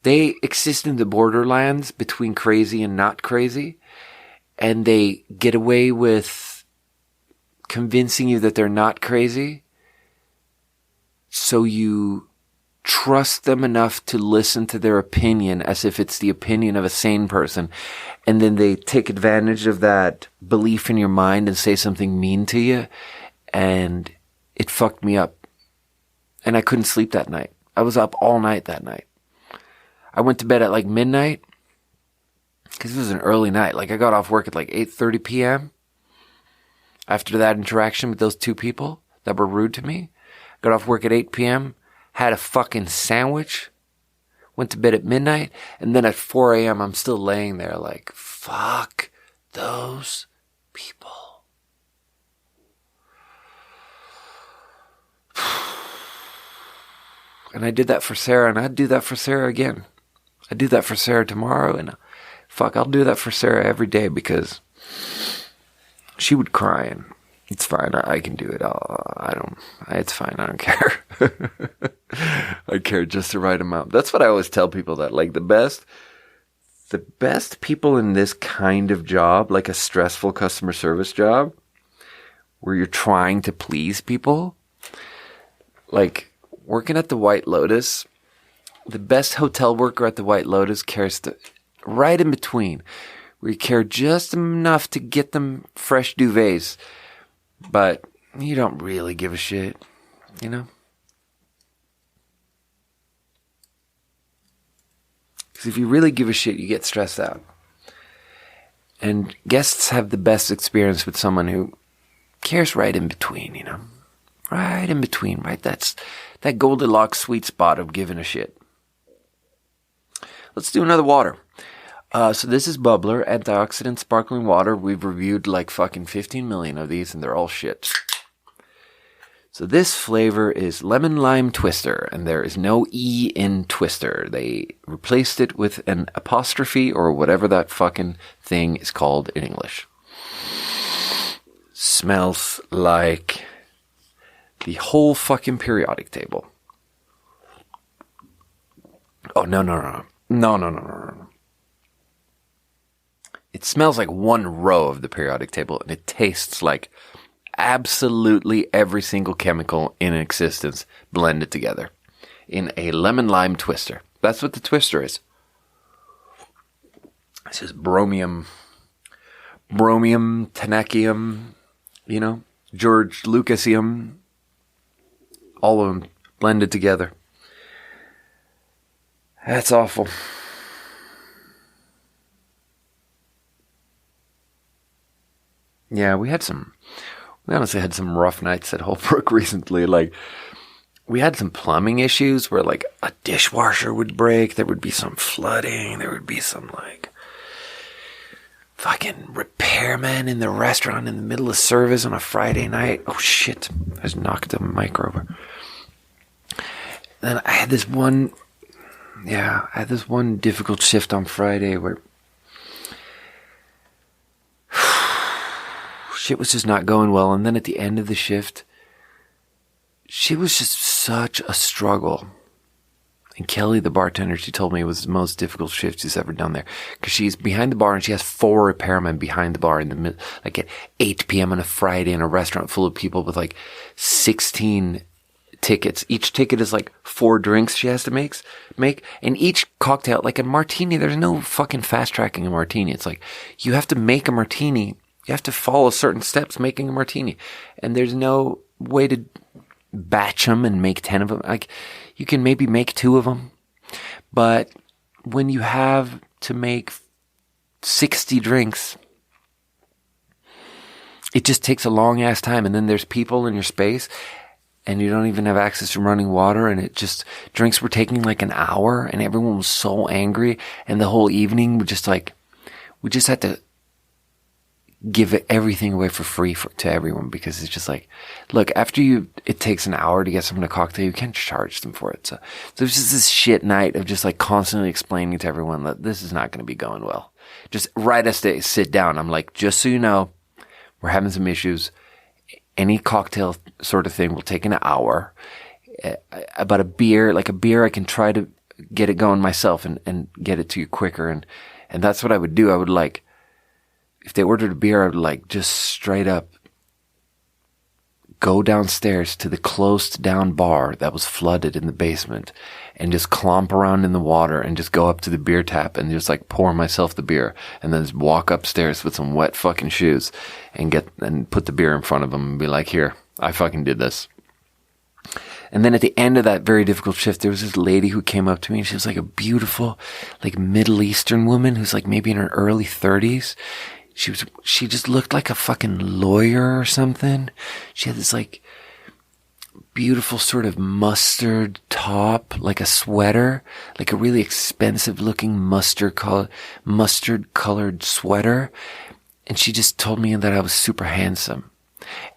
they exist in the borderlands between crazy and not crazy. And they get away with convincing you that they're not crazy. So you trust them enough to listen to their opinion as if it's the opinion of a sane person. And then they take advantage of that belief in your mind and say something mean to you. And it fucked me up. And I couldn't sleep that night. I was up all night that night. I went to bed at like midnight. Because it was an early night. Like I got off work at like 8:30 p.m. After that interaction with those two people that were rude to me. Got off work at 8 p.m. Had a fucking sandwich. Went to bed at midnight. And then at 4 a.m. I'm still laying there like, fuck those people. And I did that for Sarah, and I'd do that for Sarah again. I'd do that for Sarah tomorrow, and fuck, I'll do that for Sarah every day, because she would cry, and it's fine. I can do it. It's fine. I don't care. I care just the right amount. That's what I always tell people, that like the best people in this kind of job, like a stressful customer service job, where you're trying to please people, like working at the White Lotus, the best hotel worker at the White Lotus cares right in between, where you care just enough to get them fresh duvets, but you don't really give a shit, you know? Because if you really give a shit, you get stressed out. And guests have the best experience with someone who cares right in between, you know? Right in between, right? That's that Goldilocks sweet spot of giving a shit. Let's do another water. So this is Bubbl'r antioxidant sparkling water. We've reviewed like fucking 15 million of these, and they're all shit. So this flavor is lemon lime twister, and there is no E in twister. They replaced it with an apostrophe or whatever that fucking thing is called in English. Smells like the whole fucking periodic table. Oh, no. It smells like one row of the periodic table, and it tastes like absolutely every single chemical in existence blended together in a lemon lime twister. That's what the twister is. This is bromium, tenacium, you know, George Lucasium, all of them blended together. That's awful. Yeah, we honestly had some rough nights at Holbrook recently. Like, we had some plumbing issues where, like, a dishwasher would break. There would be some flooding. There would be some, like, fucking repairman in the restaurant in the middle of service on a Friday night. Oh, shit. I just knocked the mic over. Then I had this one difficult shift on Friday where shit was just not going well. And then at the end of the shift, she was just such a struggle. And Kelly, the bartender, she told me it was the most difficult shift she's ever done there. Because she's behind the bar and she has 4 repairmen behind the bar in the mid, like at 8 p.m. on a Friday in a restaurant full of people with like 16 tickets. Each ticket is like 4 drinks she has to make. And each cocktail, like a martini, there's no fucking fast tracking a martini. It's like you have to make a martini. You have to follow certain steps making a martini. And there's no way to batch them and make 10 of them. Like, you can maybe make 2 of them. But when you have to make 60 drinks, it just takes a long ass time. And then there's people in your space and you don't even have access to running water. And it just, drinks were taking like an hour and everyone was so angry. And the whole evening we just had to give everything away for free to everyone, because it's just like, look, it takes an hour to get someone a cocktail, you can't charge them for it. So there's just this shit night of just like constantly explaining to everyone that this is not going to be going well. Just right as they sit down, I'm like, just so you know, we're having some issues. Any cocktail sort of thing will take an hour. About a beer, I can try to get it going myself and get it to you quicker. And that's what I would do. I would like, if they ordered a beer, I would like just straight up go downstairs to the closed down bar that was flooded in the basement and just clomp around in the water and just go up to the beer tap and just like pour myself the beer and then just walk upstairs with some wet fucking shoes and put the beer in front of them and be like, here, I fucking did this. And then at the end of that very difficult shift, there was this lady who came up to me and she was like a beautiful, like Middle Eastern woman who's like maybe in her early 30s. She just looked like a fucking lawyer or something. She had this like beautiful sort of mustard top, like a sweater, like a really expensive looking mustard colored sweater. And she just told me that I was super handsome.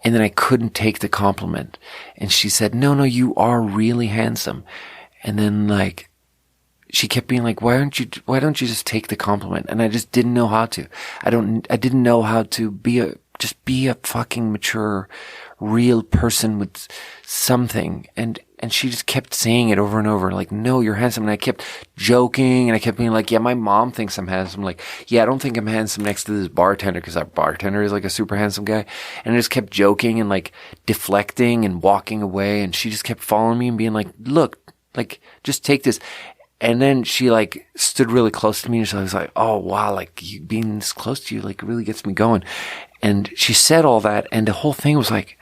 And then I couldn't take the compliment. And she said, no, you are really handsome. And then like, she kept being like, why don't you just take the compliment? And I just didn't know how to. I didn't know how to be a fucking mature, real person with something. And And she just kept saying it over and over, like, no, you're handsome. And I kept joking, and I kept being like, yeah, my mom thinks I'm handsome. Like, yeah, I don't think I'm handsome next to this bartender, because our bartender is like a super handsome guy. And I just kept joking and like deflecting and walking away. And she just kept following me and being like, look, like, just take this. And then she like stood really close to me, and so I was like, oh wow, like you being this close to you like really gets me going. And she said all that, and the whole thing was like,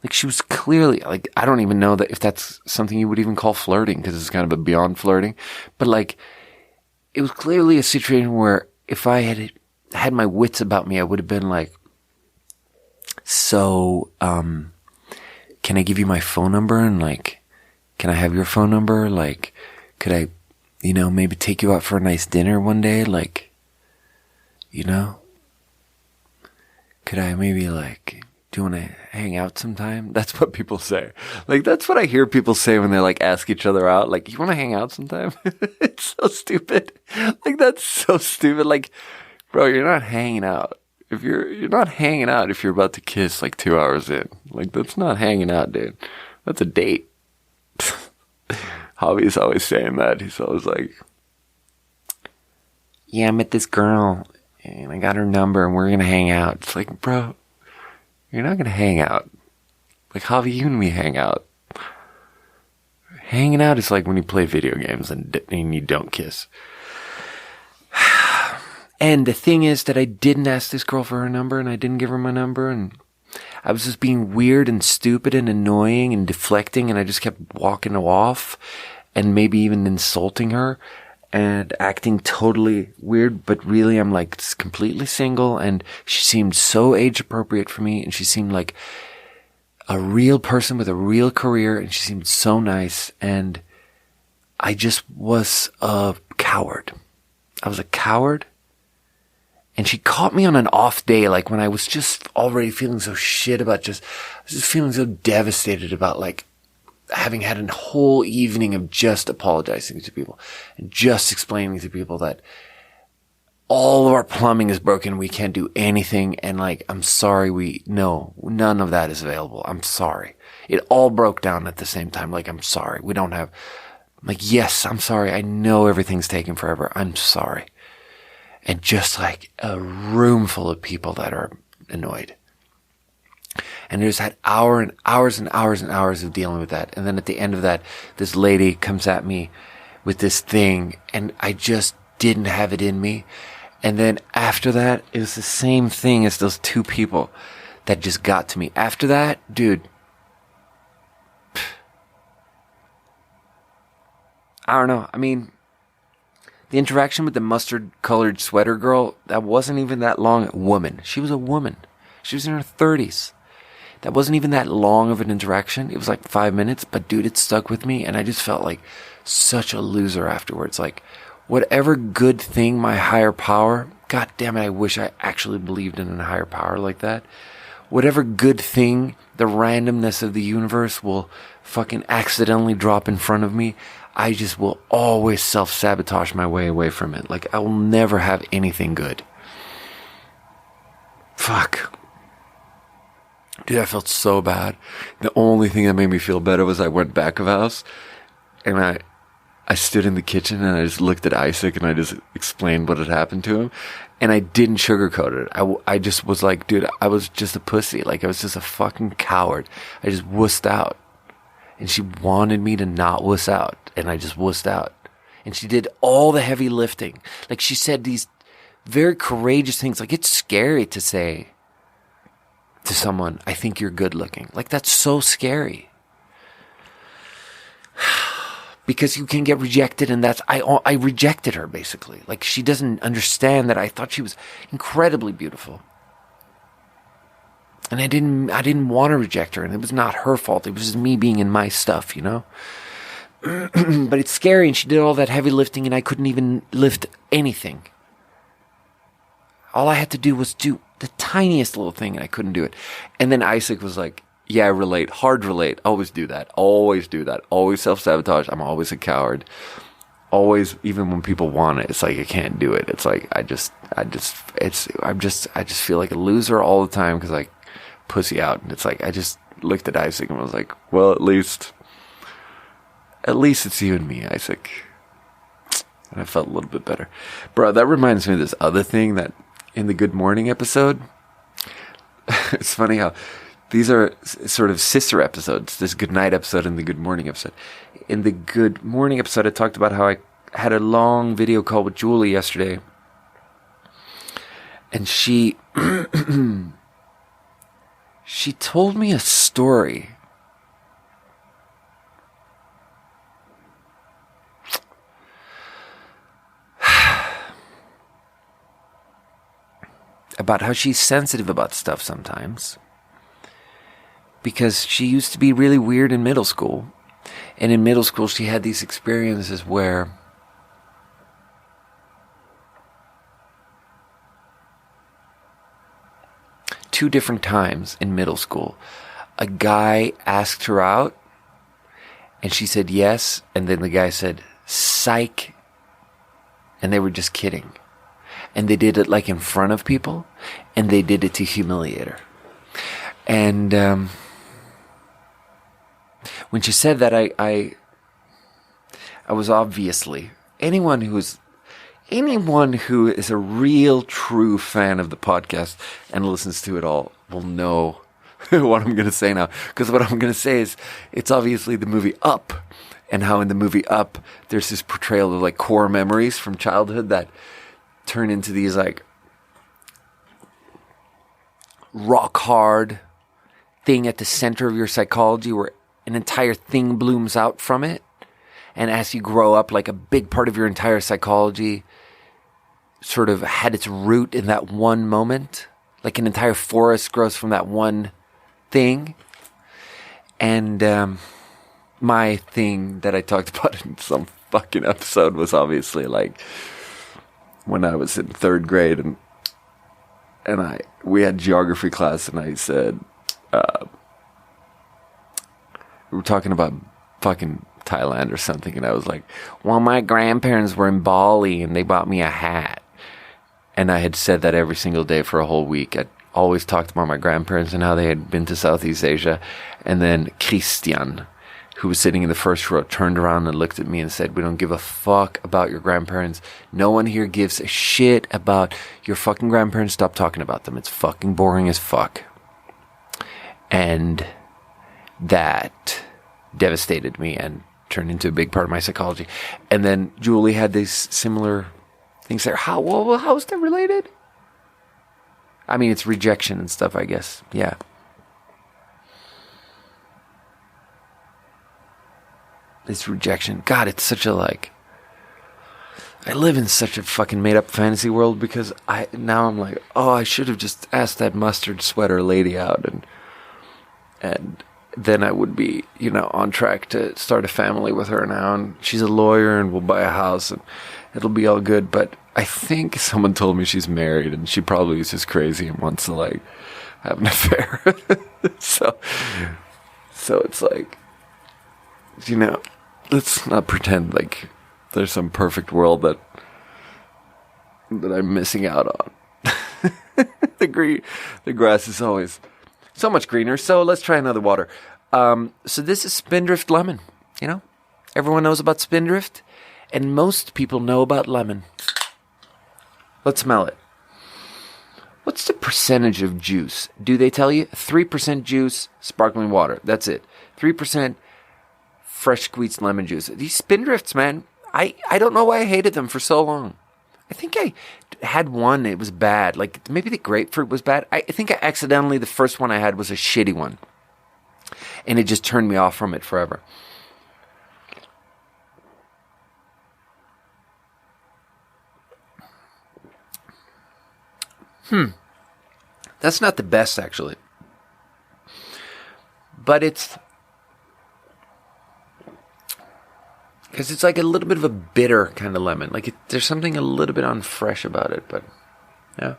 like she was clearly like, I don't even know that if that's something you would even call flirting, because it's kind of a beyond flirting, but like it was clearly a situation where if I had had my wits about me, I would have been like, so, can I give you my phone number, and like, can I have your phone number? Like, could I, you know, maybe take you out for a nice dinner one day? Like, you know, could I maybe like, do you want to hang out sometime? That's what people say. Like, that's what I hear people say when they like ask each other out. Like, you want to hang out sometime? It's so stupid. Like, that's so stupid. Like, bro, you're not hanging out. If you're not hanging out if you're about to kiss like 2 hours in. Like, that's not hanging out, dude. That's a date. Javi's always saying that. He's always like, yeah, I met this girl and I got her number and we're going to hang out. It's like, bro, you're not going to hang out. Like, Javi, you and me hang out. Hanging out is like when you play video games and you don't kiss. And the thing is that I didn't ask this girl for her number, and I didn't give her my number, and I was just being weird and stupid and annoying and deflecting, and I just kept walking off and maybe even insulting her and acting totally weird. But really, I'm like completely single, and she seemed so age appropriate for me, and she seemed like a real person with a real career, and she seemed so nice, and I just was a coward. I was a coward. And she caught me on an off day, like when I was just already feeling so shit about I was just feeling so devastated about like having had a whole evening of just apologizing to people and just explaining to people that all of our plumbing is broken. We can't do anything. And like, I'm sorry. None of that is available. I'm sorry. It all broke down at the same time. Like, I'm sorry. We don't have, like, yes, I'm sorry. I know everything's taken forever. I'm sorry. And just like a room full of people that are annoyed. And there's that hour and hours and hours and hours of dealing with that. And then at the end of that, this lady comes at me with this thing, and I just didn't have it in me. And then after that, it was the same thing as those two people that just got to me. After that, dude, I don't know. I mean, the interaction with the mustard-colored sweater girl, that wasn't even that long. Woman. She was a woman. She was in her 30s. That wasn't even that long of an interaction. It was like 5 minutes, but dude, it stuck with me, and I just felt like such a loser afterwards. Like, whatever good thing my higher power, god damn it, I wish I actually believed in a higher power like that. Whatever good thing the randomness of the universe will fucking accidentally drop in front of me, I just will always self-sabotage my way away from it. Like, I will never have anything good. Fuck. Dude, I felt so bad. The only thing that made me feel better was I went back of house, and I stood in the kitchen, and I just looked at Isaac, and I just explained what had happened to him, and I didn't sugarcoat it. I just was like, dude, I was just a pussy. Like, I was just a fucking coward. I just wussed out. And she wanted me to not wuss out. And I just wussed out. And she did all the heavy lifting. Like, she said these very courageous things. Like, it's scary to say to someone, I think you're good looking. Like, that's so scary. Because you can get rejected, and I rejected her, basically. Like, she doesn't understand that I thought she was incredibly beautiful. And I didn't want to reject her, and it was not her fault. It was just me being in my stuff, you know? But it's scary, and she did all that heavy lifting, and I couldn't even lift anything. All I had to do was do the tiniest little thing, and I couldn't do it. And then Isaac was like, yeah, relate, hard relate, always do that, always self-sabotage, I'm always a coward. Always, even when people want it, it's like I can't do it. It's like I just feel like a loser all the time because I pussy out. And it's like, I just looked at Isaac and was like, well, at least it's you and me, Isaac. And I felt a little bit better. Bro, that reminds me of this other thing that in the Good Morning episode, it's funny how these are sort of sister episodes, this Good Night episode and the Good Morning episode. In the Good Morning episode, I talked about how I had a long video call with Julie yesterday. And she told me a story. About how she's sensitive about stuff sometimes. Because she used to be really weird in middle school. And in middle school, she had these experiences where two different times in middle school, a guy asked her out and she said yes. And then the guy said, psych. And they were just kidding. And they did it like in front of people, and they did it to humiliate her. And when she said that, I was obviously anyone who is a real true fan of the podcast and listens to it all will know what I'm going to say now. Because what I'm going to say is, it's obviously the movie Up, and how in the movie Up there's this portrayal of like core memories from childhood that turn into these like rock hard thing at the center of your psychology where an entire thing blooms out from it. And as you grow up, like a big part of your entire psychology sort of had its root in that one moment. Like an entire forest grows from that one thing. And my thing that I talked about in some fucking episode was obviously like when I was in third grade and we had geography class, and I said, we were talking about fucking Thailand or something, and I was like, well, my grandparents were in Bali and they bought me a hat. And I had said that every single day for a whole week. I'd always talked about my grandparents and how they had been to Southeast Asia. And then Christian, who was sitting in the first row, turned around and looked at me and said, we don't give a fuck about your grandparents. No one here gives a shit about your fucking grandparents. Stop talking about them. It's fucking boring as fuck. And that devastated me and turned into a big part of my psychology. And then Julie had these similar things there. How is that related? I mean, it's rejection and stuff, I guess. Yeah. It's rejection. God, it's such a like, I live in such a fucking made up fantasy world because now I'm like, oh, I should have just asked that mustard sweater lady out and then I would be, on track to start a family with her now, and she's a lawyer and we'll buy a house and it'll be all good. But I think someone told me she's married and she probably is just crazy and wants to like have an affair. So it's like, let's not pretend like there's some perfect world that I'm missing out on. The grass is always so much greener. So let's try another water. So this is Spindrift Lemon. Everyone knows about Spindrift, and most people know about lemon. Let's smell it. What's the percentage of juice? Do they tell you? 3% juice, sparkling water. That's it. 3% fresh squeezed lemon juice. These Spindrifts, man, I don't know why I hated them for so long. I think I had one, it was bad. Like, maybe the grapefruit was bad. I think the first one I had was a shitty one. And it just turned me off from it forever. That's not the best, actually. But it's... because it's like a little bit of a bitter kind of lemon. Like, there's something a little bit unfresh about it, but... yeah.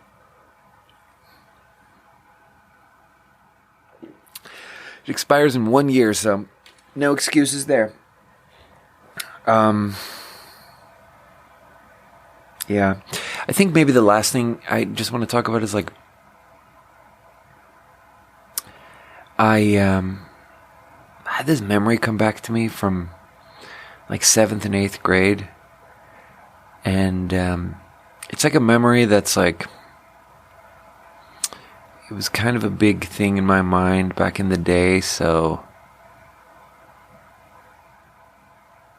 It expires in 1 year, so no excuses there. Yeah. I think maybe the last thing I just want to talk about is like I had this memory come back to me from like 7th and 8th grade. And it's like a memory that's like, it was kind of a big thing in my mind back in the day, so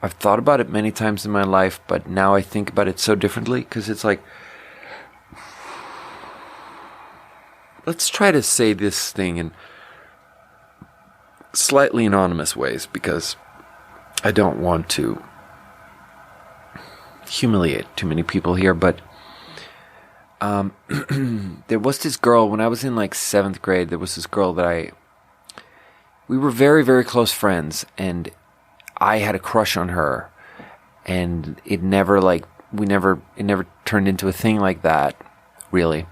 I've thought about it many times in my life, but now I think about it so differently, because it's like, let's try to say this thing in slightly anonymous ways, because I don't want to humiliate too many people here, but there was this girl when I was in like 7th grade. There was this girl that we were very, very close friends, and I had a crush on her, and it never turned into a thing like that, really.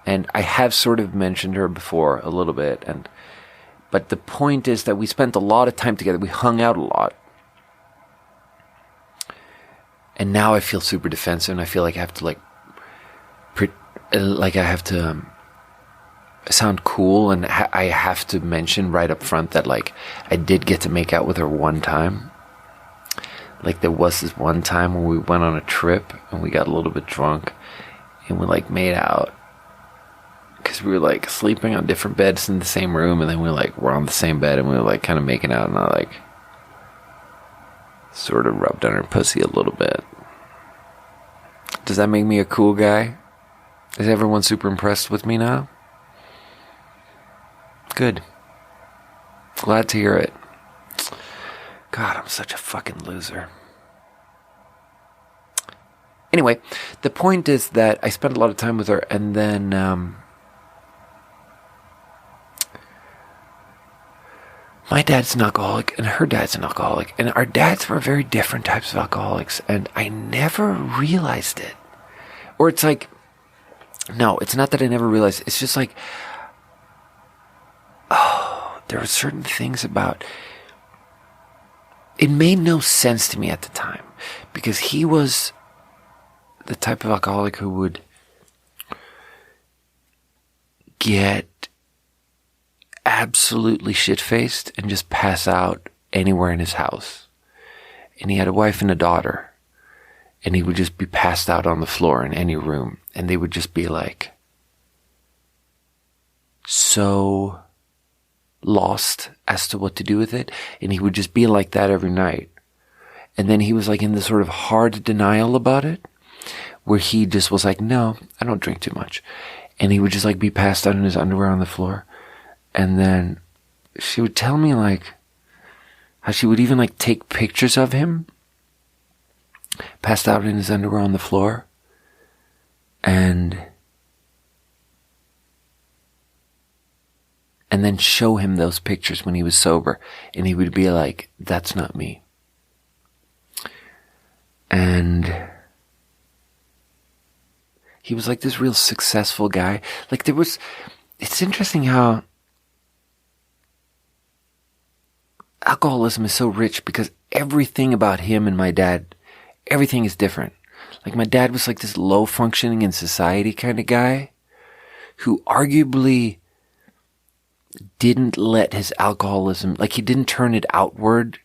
And I have sort of mentioned her before a little bit, but the point is that we spent a lot of time together. We hung out a lot. And now I feel super defensive, and I feel like I have to sound cool, and I have to mention right up front that like I did get to make out with her one time. Like there was this one time when we went on a trip and we got a little bit drunk, and we like made out because we were like sleeping on different beds in the same room, and then we were on the same bed, and we were like kind of making out, and I like sort of rubbed on her pussy a little bit. Does that make me a cool guy? Is everyone super impressed with me now? Good. Glad to hear it. God, I'm such a fucking loser. Anyway, the point is that I spent a lot of time with her, and then my dad's an alcoholic, and her dad's an alcoholic, and our dads were very different types of alcoholics, and I never realized it. Or it's like, no, it's not that I never realized it. It's just like, oh, there were certain things about, it made no sense to me at the time, because he was the type of alcoholic who would get absolutely shit-faced and just pass out anywhere in his house. And he had a wife and a daughter, and he would just be passed out on the floor in any room, and they would just be like so lost as to what to do with it, and he would just be like that every night. And then he was like in this sort of hard denial about it, where he just was like, no, I don't drink too much. And he would just like be passed out in his underwear on the floor. And then she would tell me like how she would even like take pictures of him passed out in his underwear on the floor, and then show him those pictures when he was sober, and he would be like, that's not me. And he was like this real successful guy. Like it's interesting how alcoholism is so rich, because everything about him and my dad, everything is different. Like my dad was like this low functioning in society kind of guy who arguably didn't let his alcoholism, like he didn't turn it outward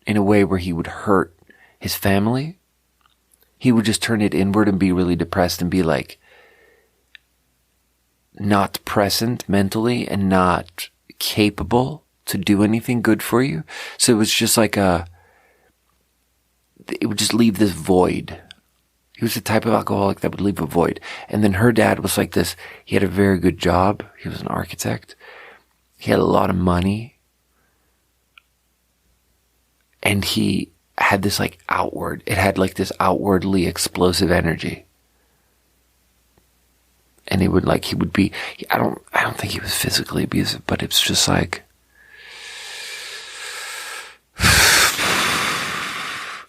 in a way where he would hurt his family. He would just turn it inward and be really depressed and be like not present mentally and not capable to do anything good for you. So it was just like it would just leave this void. He was the type of alcoholic that would leave a void. And then her dad was like this. He had a very good job. He was an architect. He had a lot of money. And he had this like it had like this outwardly explosive energy. And he would be, I don't think he was physically abusive, but it's just like,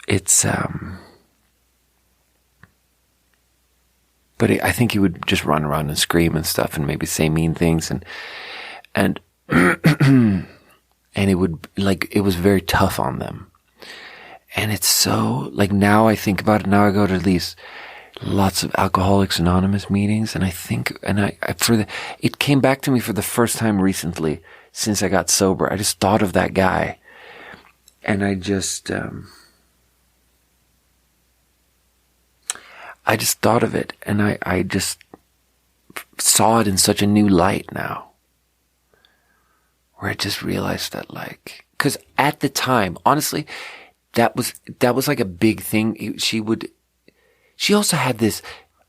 it's, but I think he would just run around and scream and stuff and maybe say mean things and and it would, like, it was very tough on them. And it's so, like, now I think about it, now I go to these lots of Alcoholics Anonymous meetings, and I think, and it came back to me for the first time recently, since I got sober. I just thought of that guy. And I just thought of it, and I just saw it in such a new light now. Where I just realized that, like, cause at the time, honestly, that was like a big thing. She also had this,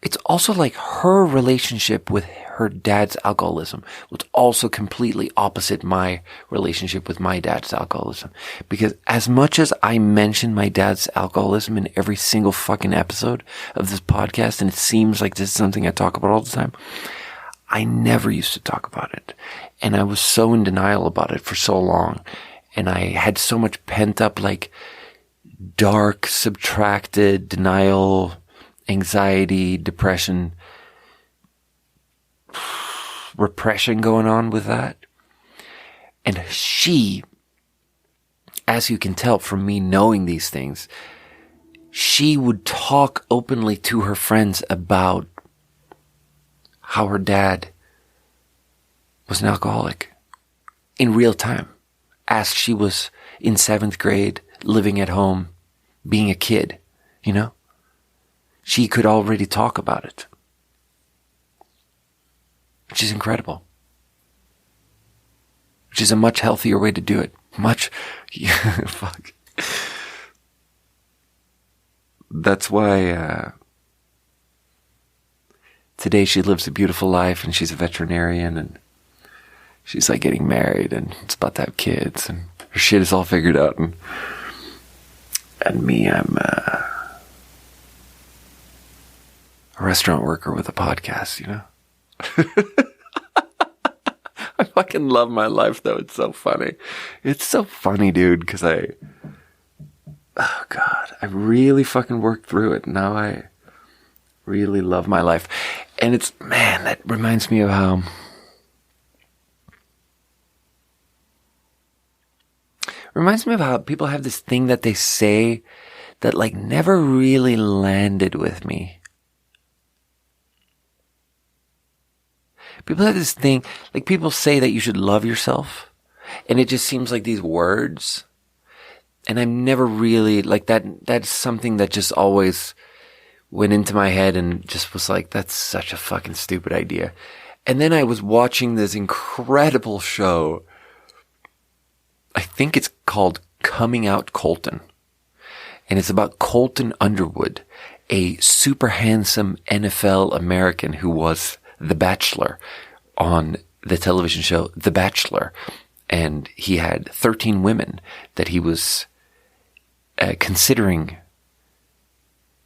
it's also like her relationship with her dad's alcoholism was also completely opposite my relationship with my dad's alcoholism. Because as much as I mention my dad's alcoholism in every single fucking episode of this podcast, and it seems like this is something I talk about all the time, I never used to talk about it. And I was so in denial about it for so long. And I had so much pent up, like, dark, subtracted denial, anxiety, depression, repression going on with that. And she, as you can tell from me knowing these things, she would talk openly to her friends about how her dad was an alcoholic in real time, as she was in 7th grade, living at home, being a kid, you know? She could already talk about it, which is incredible. Which is a much healthier way to do it. Fuck. That's why, today she lives a beautiful life, and she's a veterinarian, and she's like getting married, and it's about to have kids, and her shit is all figured out, and me, I'm a restaurant worker with a podcast, you know? I fucking love my life, though. It's so funny. It's so funny, dude, because I really fucking worked through it. Now I really love my life. And it's, man, that reminds me of how people have this thing that they say that, like, never really landed with me. People have this thing, like, people say that you should love yourself, and it just seems like these words, and I'm never really, like, that's something that just always went into my head and just was like, that's such a fucking stupid idea. And then I was watching this incredible show, I think it's called Coming Out Colton, and it's about Colton Underwood, a super handsome NFL American who was The Bachelor on the television show The Bachelor. And he had 13 women that he was considering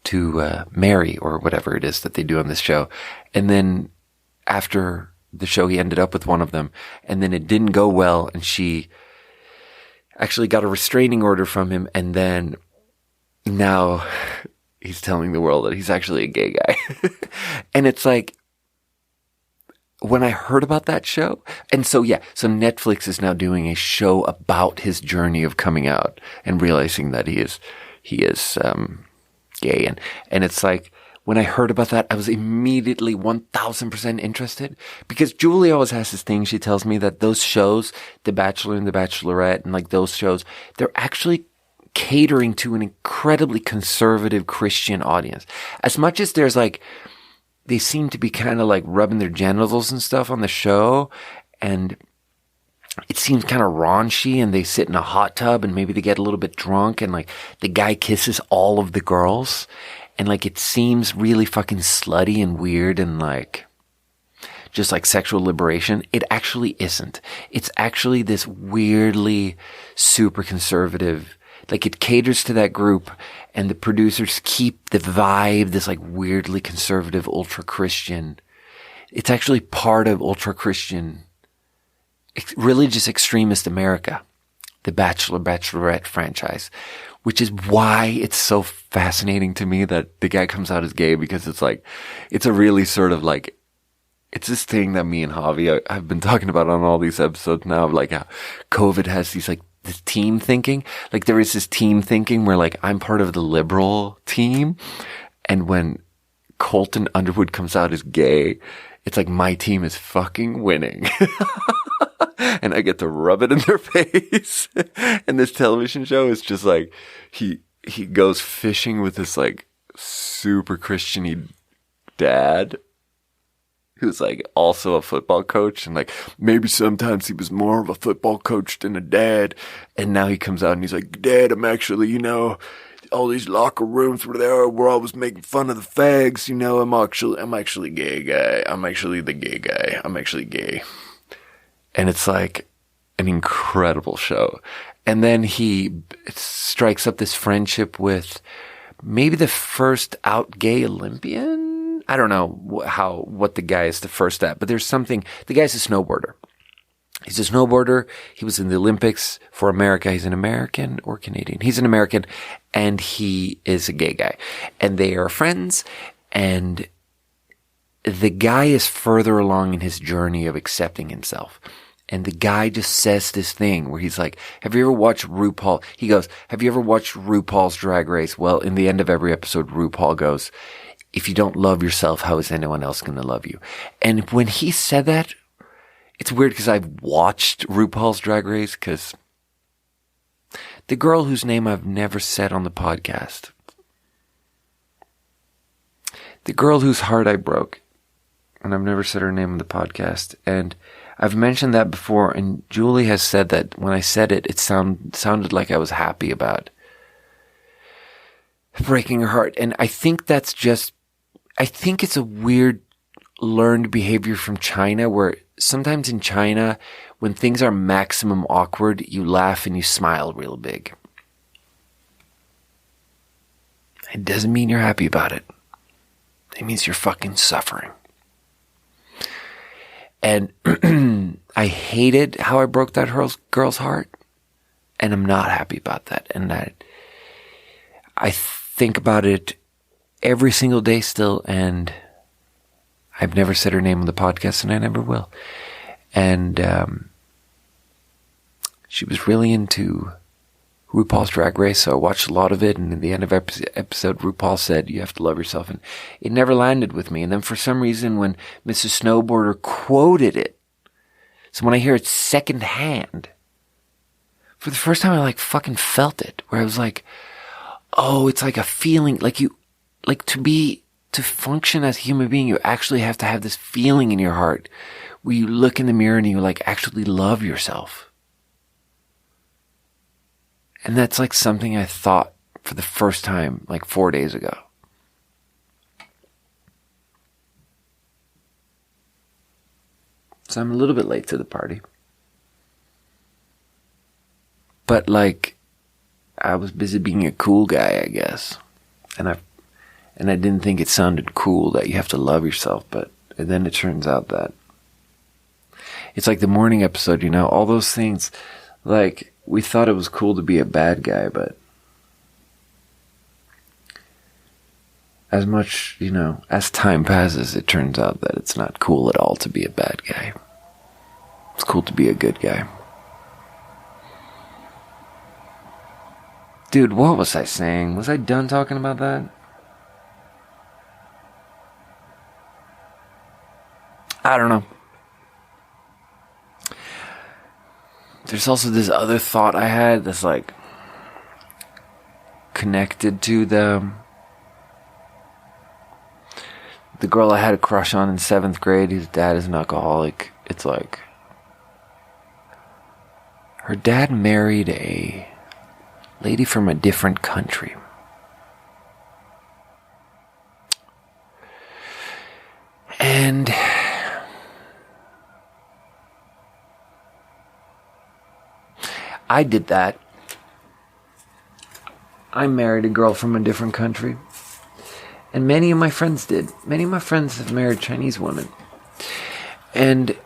to marry, or whatever it is that they do on this show. And then after the show, he ended up with one of them. And then it didn't go well, and she actually got a restraining order from him. And then now he's telling the world that he's actually a gay guy. And it's like, when I heard about that show, and so Netflix is now doing a show about his journey of coming out and realizing that he is gay, and it's like, when I heard about that, I was immediately 1000% interested, because Julie always has this thing. She tells me that those shows, The Bachelor and The Bachelorette, and like those shows, they're actually catering to an incredibly conservative Christian audience. As much as there's like, they seem to be kind of like rubbing their genitals and stuff on the show, and it seems kind of raunchy, and they sit in a hot tub and maybe they get a little bit drunk, and like the guy kisses all of the girls, and like it seems really fucking slutty and weird and like just like sexual liberation. It actually isn't. It's actually this weirdly super conservative, like it caters to that group, and the producers keep the vibe, this like weirdly conservative, ultra-Christian. It's actually part of ultra-Christian, religious extremist America, the Bachelor, Bachelorette franchise, which is why it's so fascinating to me that the guy comes out as gay, because it's like, it's a really sort of like, it's this thing that me and Javi have been talking about on all these episodes now, of like how COVID has these like, this team thinking. Like there is this team thinking where like I'm part of the liberal team, and when Colton Underwood comes out as gay, it's like my team is fucking winning. and I get to rub it in their face. And this television show is just like, he goes fishing with this like super Christian-y dad who's like also a football coach, and like maybe sometimes he was more of a football coach than a dad. And now he comes out and he's like, Dad, I'm actually, all these locker rooms were there, we're always making fun of the fags, I'm actually gay guy. I'm actually the gay guy. I'm actually gay. And it's like an incredible show. And then he strikes up this friendship with maybe the first out gay Olympian. I don't know what the guy is the first at, but there's something. The guy's a snowboarder. He's a snowboarder. He was in the Olympics for America. He's an American or Canadian. He's an American, and he is a gay guy. And they are friends, and the guy is further along in his journey of accepting himself. And the guy just says this thing where he's like, have you ever watched RuPaul? He goes, have you ever watched RuPaul's Drag Race? Well, in the end of every episode, RuPaul goes, if you don't love yourself, how is anyone else going to love you? And when he said that, it's weird because I've watched RuPaul's Drag Race, because the girl whose name I've never said on the podcast, the girl whose heart I broke, and I've never said her name on the podcast, and I've mentioned that before, and Julie has said that when I said it, it sounded like I was happy about breaking her heart. And I think I think it's a weird learned behavior from China, where sometimes in China, when things are maximum awkward, you laugh and you smile real big. It doesn't mean you're happy about it. It means you're fucking suffering. And I hated how I broke that girl's heart, and I'm not happy about that. And I think about it every single day still, and I've never said her name on the podcast, and I never will. And she was really into RuPaul's Drag Race, so I watched a lot of it, and in the end of episode, RuPaul said, you have to love yourself, and it never landed with me. And then for some reason, when Mrs. Snowboarder quoted it, so when I hear it secondhand, for the first time I like fucking felt it, where I was like, oh, it's like a feeling, to function as a human being, you actually have to have this feeling in your heart where you look in the mirror and you like actually love yourself. And that's like something I thought for the first time like 4 days ago. So I'm a little bit late to the party. But like, I was busy being a cool guy, I guess. And I didn't think it sounded cool that you have to love yourself, but then it turns out that it's like the morning episode, all those things, like, we thought it was cool to be a bad guy, but as much, as time passes, it turns out that it's not cool at all to be a bad guy. It's cool to be a good guy. Dude, what was I saying? Was I done talking about that? I don't know. There's also this other thought I had that's like connected to the girl I had a crush on in 7th grade. His dad is an alcoholic. It's like her dad married a lady from a different country. And I did that. I married a girl from a different country. And many of my friends did. Many of my friends have married Chinese women. And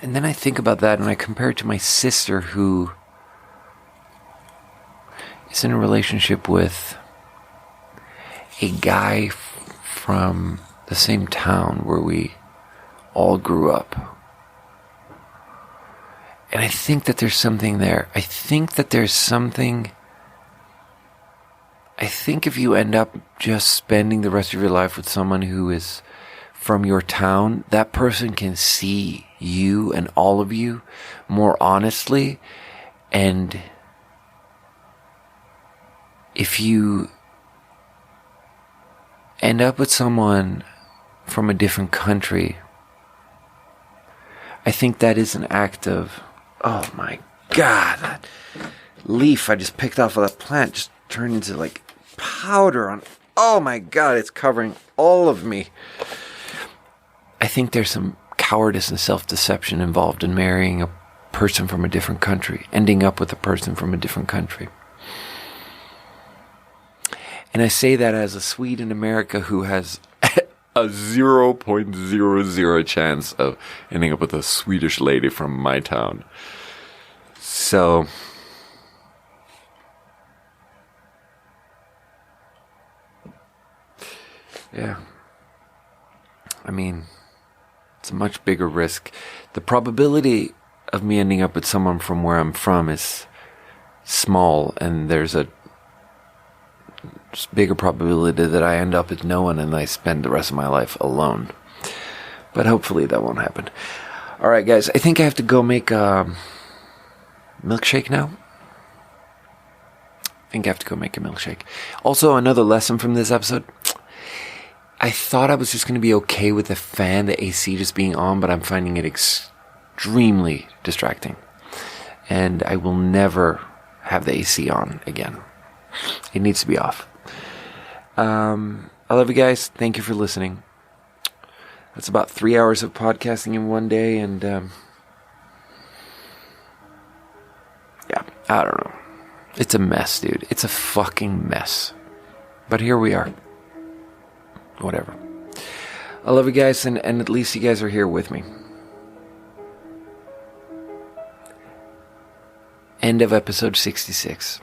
then I think about that and I compare it to my sister, who is in a relationship with a guy from the same town where we all grew up. And I think that there's something there. I think if you end up just spending the rest of your life with someone who is from your town, that person can see you and all of you more honestly. And if you end up with someone from a different country, I think that is an act of, oh my God, that leaf I just picked off of that plant just turned into like powder on, oh my God, it's covering all of me. I think there's some cowardice and self-deception involved in marrying a person from a different country, ending up with a person from a different country. And I say that as a Swede in America who has a 0.00 chance of ending up with a Swedish lady from my town. So, yeah. I mean, it's a much bigger risk. The probability of me ending up with someone from where I'm from is small, and there's a bigger probability that I end up with no one and I spend the rest of my life alone. But hopefully that won't happen. Alright guys, I think I have to go make a milkshake now. I think I have to go make a milkshake. Also, another lesson from this episode. I thought I was just going to be okay with the fan, the AC just being on, but I'm finding it extremely distracting. And I will never have the AC on again. It needs to be off. I love you guys. Thank you for listening. That's about 3 hours of podcasting in one day, and yeah, I don't know. It's a mess, dude. It's a fucking mess. But here we are. Whatever. I love you guys, and at least you guys are here with me. End of episode 66.